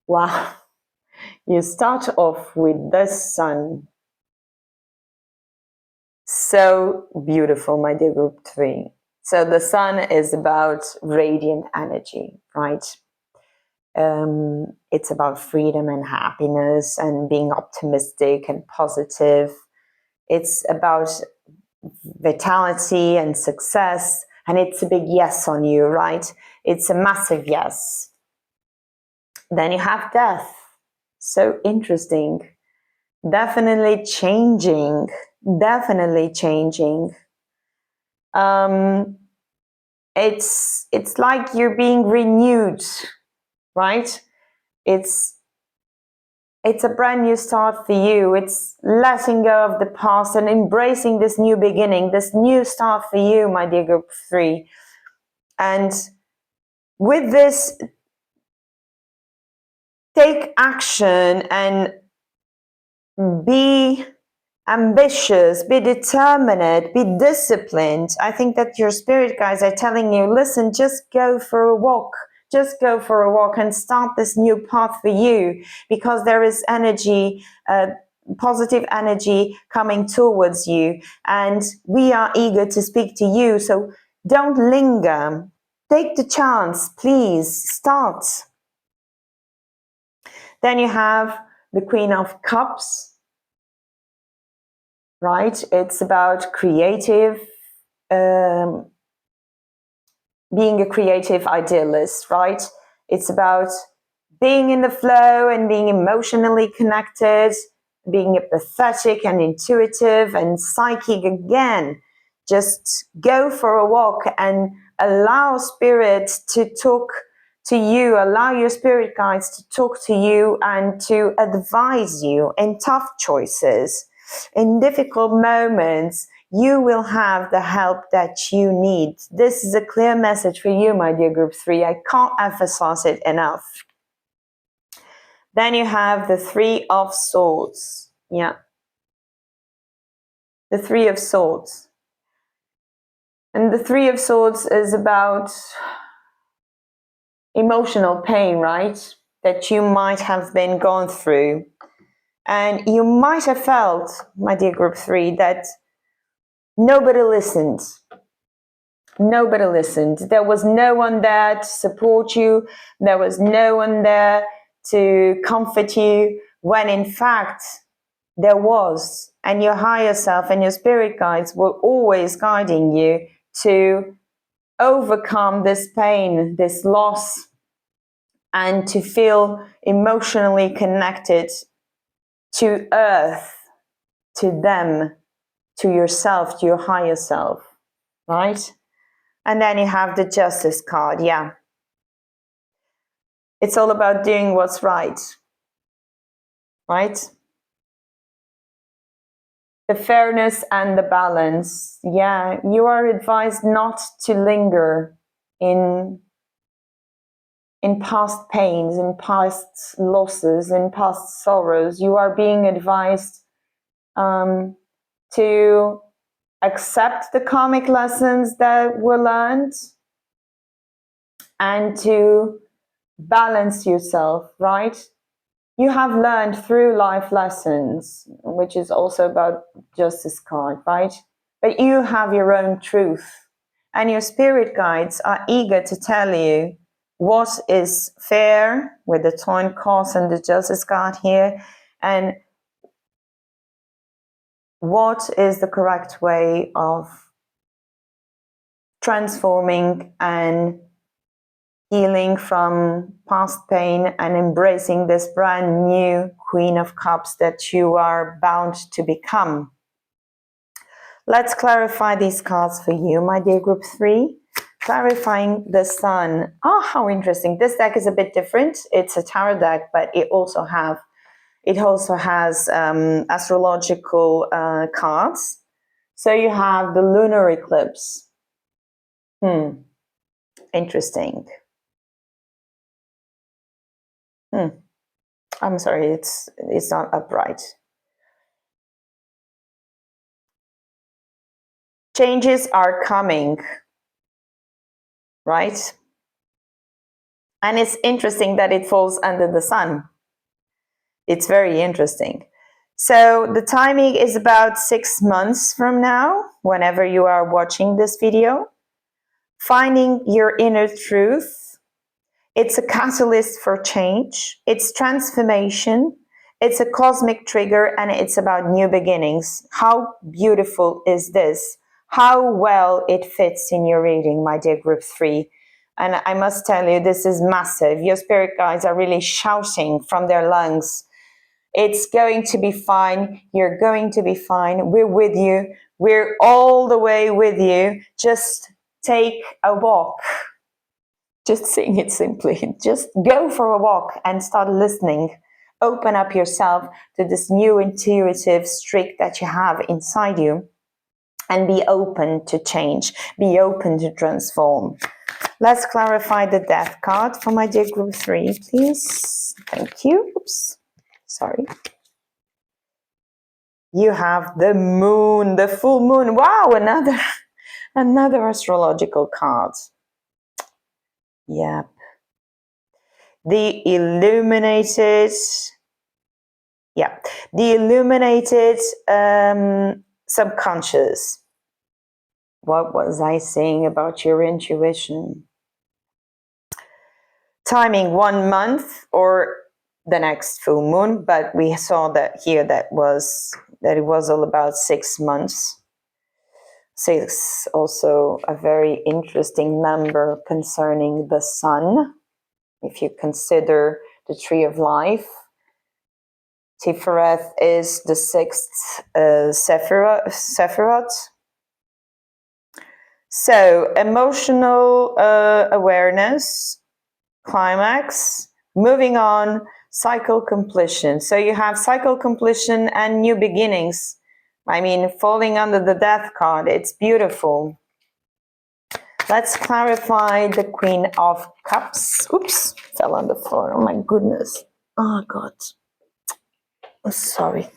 Wow. You start off with the sun. So beautiful, my dear group 3. So the sun is about radiant energy, right? It's about freedom and happiness and being optimistic and positive. It's about vitality and success, and it's a big yes on you, right? It's a massive yes. Then you have death. So interesting. Definitely changing. Definitely changing. It's like you're being renewed, right? It's a brand new start for you. It's letting go of the past and embracing this new beginning, this new start for you, my dear group 3. And with this, take action and be ambitious, be determined, be disciplined. I think that your spirit guides are telling you, listen, just go for a walk. Just go for a walk and start this new path for you, because there is energy, positive energy coming towards you. And we are eager to speak to you. So don't linger. Take the chance, please. Start. Then you have the Queen of Cups, right? It's about creative, being a creative idealist, right? It's about being in the flow and being emotionally connected, being empathetic and intuitive and psychic again. Just go for a walk and allow spirit to talk to you, allow your spirit guides to talk to you and to advise you in tough choices, in difficult moments. You will have the help that you need. This is a clear message for you, my dear group 3. I can't emphasize it enough. Then you have the Three of Swords. Yeah. The Three of Swords. And the Three of Swords is about emotional pain, right? That you might have been gone through. And you might have felt, my dear group 3, that nobody listened. Nobody listened. There was no one there to support you. There was no one there to comfort you, when in fact there was. And your higher self and your spirit guides were always guiding you to overcome this pain, this loss, and to feel emotionally connected to earth, to them, to yourself, to your higher self, right? And then you have the Justice card. Yeah. It's all about doing what's right. Right? The fairness and the balance. Yeah. You are advised not to linger in past pains, in past losses, in past sorrows. You are being advised to accept the karmic lessons that were learned and to balance yourself, right? You have learned through life lessons, which is also about Justice card, right? But you have your own truth, and your spirit guides are eager to tell you what is fair with the Toin Cross and the Justice card here, and what is the correct way of transforming and healing from past pain and embracing this brand new Queen of Cups that you are bound to become. Let's clarify these cards for you, my dear group 3. Clarifying the Sun. Oh, how interesting. This deck is a bit different. It's a tarot deck, but it also has astrological cards. So you have the lunar eclipse. Interesting. I'm sorry, it's not upright. Changes are coming, right? And it's interesting that it falls under the Sun. It's very interesting. So the timing is about 6 months from now, whenever you are watching this video. Finding your inner truth. It's a catalyst for change. It's transformation. It's a cosmic trigger, and it's about new beginnings. How beautiful is this? How well it fits in your reading, my dear group 3. And I must tell you, this is massive. Your spirit guides are really shouting from their lungs. It's going to be fine. You're going to be fine. We're with you. We're all the way with you. Just take a walk. Just saying it simply. Just go for a walk and start listening. Open up yourself to this new intuitive streak that you have inside you, and be open to change. Be open to transform. Let's clarify the Death card for my dear group 3, please. Thank you. Oops. Sorry. You have the Moon, the full moon. Wow, another astrological card. Yep. The illuminated subconscious. What was I saying about your intuition? Timing 1 month or the next full moon, but we saw that here that it was all about 6 months. 6, also a very interesting number concerning the sun. If you consider the tree of life, Tifereth is the 6th Sephiroth. So emotional awareness, climax, moving on, cycle completion. So you have cycle completion and new beginnings. I mean, falling under the death card, it's beautiful. Let's clarify the Queen of Cups. Oops, fell on the floor. Oh my goodness. Oh God. I'm sorry.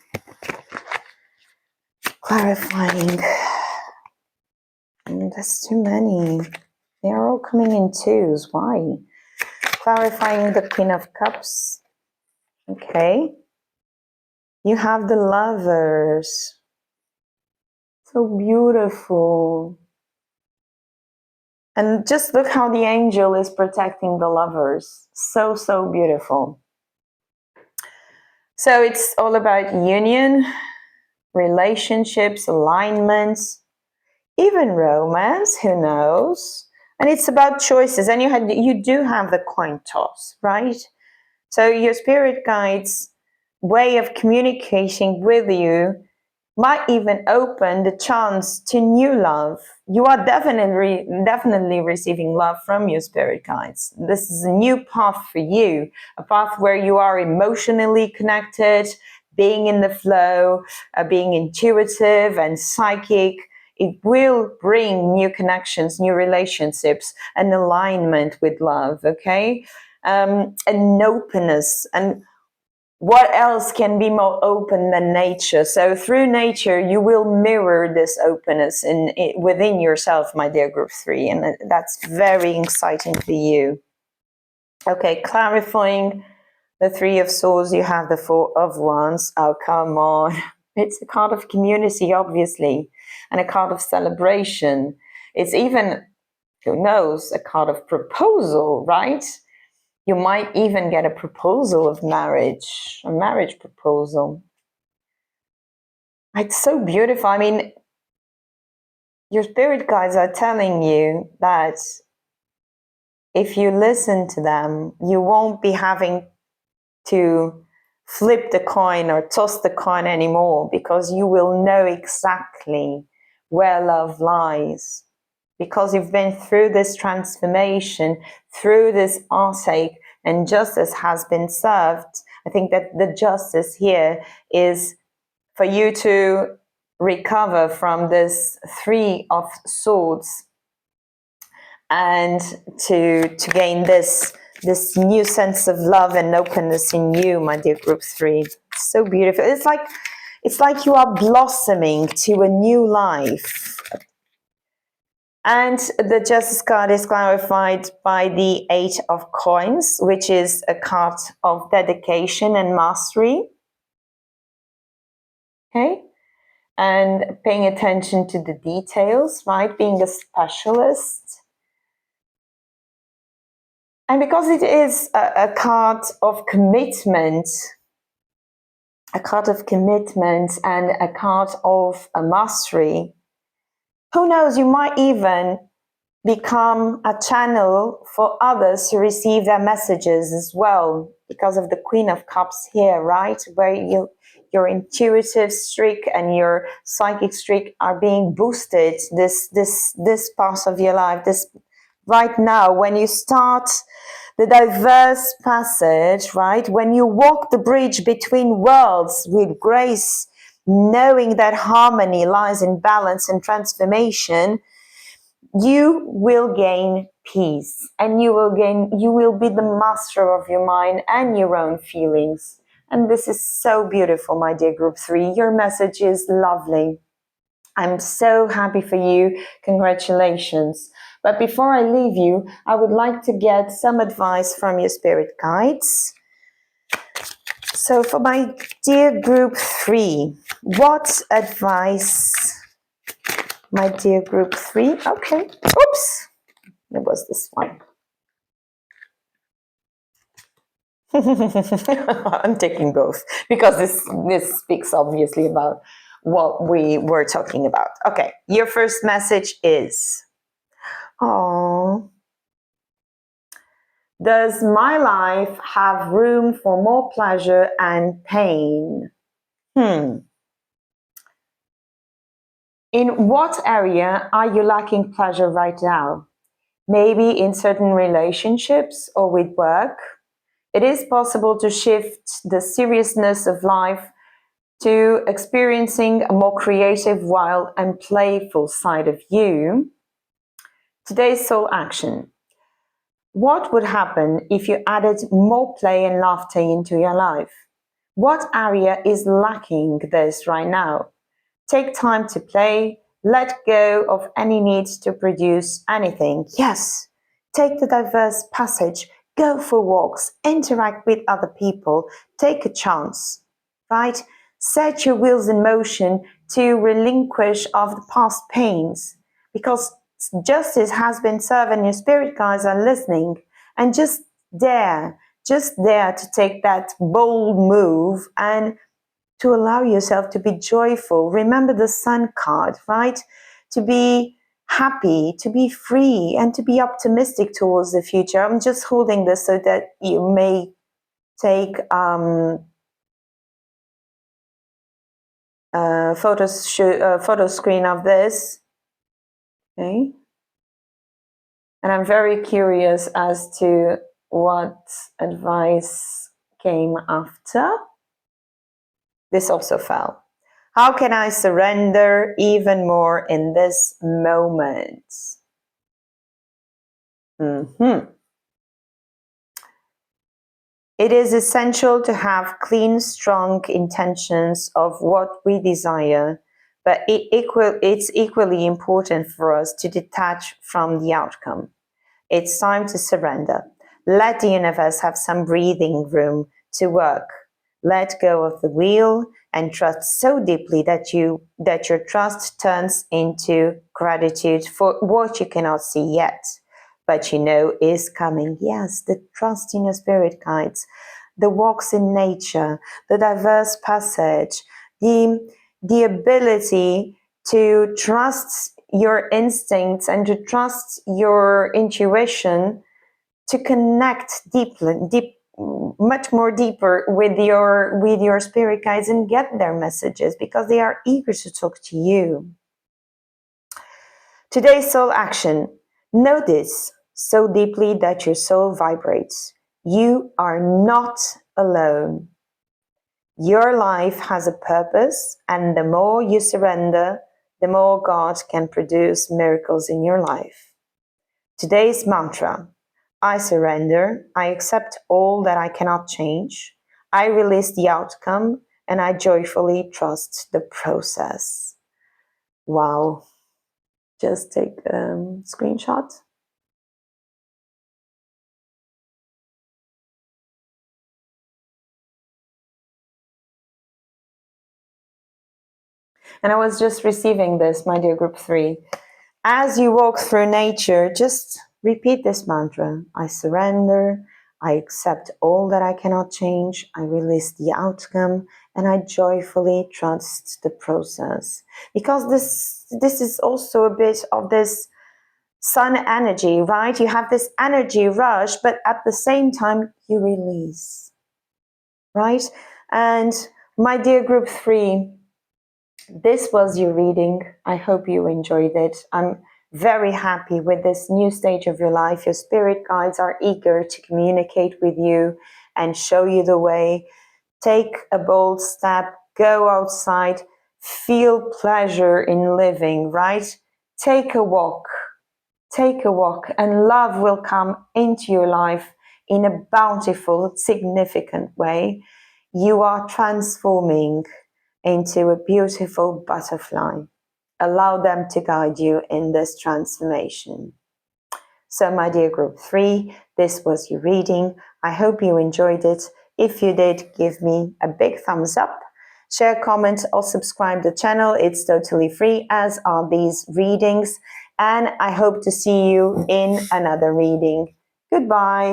Clarifying. There's too many. They are all coming in twos. Why? Clarifying the Queen of Cups. Okay. You have the Lovers. So beautiful. And just look how the angel is protecting the Lovers. So, so beautiful. So it's all about union, relationships, alignments, even romance, who knows? And it's about choices. And you do have the coin toss, right? So your spirit guides' way of communicating with you might even open the chance to new love. You are definitely receiving love from your spirit guides. This is a new path for you, a path where you are emotionally connected, being in the flow, being intuitive and psychic. It will bring new connections, new relationships, an alignment with love, okay? An openness. And what else can be more open than nature? So through nature, you will mirror this openness within yourself, my dear group 3. And that's very exciting for you. Okay, clarifying the 3 of Swords, you have the 4 of Wands. Oh, come on. It's a card of community, obviously, and a card of celebration. It's even, who knows, a card of proposal, right? You might even get a proposal of marriage, a marriage proposal. It's so beautiful. I mean, your spirit guides are telling you that if you listen to them, you won't be having to flip the coin or toss the coin anymore, because you will know exactly where love lies. Because you've been through this transformation, through this heartache, and justice has been served. I think that the justice here is for you to recover from this 3 of Swords and to gain this new sense of love and openness in you, my dear group 3. It's so beautiful. It's like you are blossoming to a new life. And the Justice card is clarified by the 8 of Coins, which is a card of dedication and mastery. Okay? And paying attention to the details, right? Being a specialist. And because it is a card of commitment, and a card of a mastery, who knows, you might even become a channel for others to receive their messages as well, because of the Queen of Cups here, right? Where your intuitive streak and your psychic streak are being boosted this part of your life. This right now, when you start the diverse passage, right? When you walk the bridge between worlds with grace, knowing that harmony lies in balance and transformation, you will gain peace, and you will be the master of your mind and your own feelings. And this is so beautiful, my dear group 3. Your message is lovely. I'm so happy for you. Congratulations. But before I leave you, I would like to get some advice from your spirit guides. So for my dear group 3, what advice, my dear group 3? Okay. Oops. It was this one. I'm taking both because this speaks obviously about what we were talking about. Okay, your first message is, oh, does my life have room for more pleasure and pain? In what area are you lacking pleasure right now? Maybe in certain relationships or with work. It is possible to shift the seriousness of life to experiencing a more creative, wild, and playful side of you. Today's soul action. What would happen if you added more play and laughter into your life? What area is lacking this right now? Take time to play. Let go of any need to produce anything. Yes, take the diverse passage. Go for walks. Interact with other people. Take a chance, right? Set your wheels in motion to relinquish of the past pains, because justice has been served and your spirit guides are listening, and just dare to take that bold move and to allow yourself to be joyful. Remember the sun card, right? To be happy, to be free, and to be optimistic towards the future. I'm just holding this so that you may take a photo screen of this. Okay. And I'm very curious as to what advice came after. This also fell. How can I surrender even more in this moment? It is essential to have clean, strong intentions of what we desire, but it's equally important for us to detach from the outcome. It's time to surrender. Let the universe have some breathing room to work. Let go of the wheel and trust so deeply that your trust turns into gratitude for what you cannot see yet, but you know is coming. Yes, the trust in your spirit guides, the walks in nature, the diverse passage, the ability to trust your instincts and to trust your intuition, to connect much more deeper with your spirit guides and get their messages, because they are eager to talk to you. Today's soul action. Know this so deeply that your soul vibrates. You are not alone. Your life has a purpose, and the more you surrender, the more God can produce miracles in your life. Today's mantra. I surrender, I accept all that I cannot change, I release the outcome, and I joyfully trust the process. Wow. Just take a screenshot. And I was just receiving this, my dear group 3. As you walk through nature, just repeat this mantra. I surrender, I accept all that I cannot change, I release the outcome, and I joyfully trust the process. Because this is also a bit of this sun energy, right? You have this energy rush, but at the same time, you release, right? And my dear group 3, this was your reading. I hope you enjoyed it. I'm very happy with this new stage of your life. Your spirit guides are eager to communicate with you and show you the way. Take a bold step, go outside, feel pleasure in living, right? Take a walk, and love will come into your life in a bountiful, significant way. You are transforming into a beautiful butterfly. Allow them to guide you in this transformation. So my dear group 3, this was your reading. I hope you enjoyed it. If you did, give me a big thumbs up. Share, comment, or subscribe to the channel. It's totally free, as are these readings. And I hope to see you in another reading. Goodbye.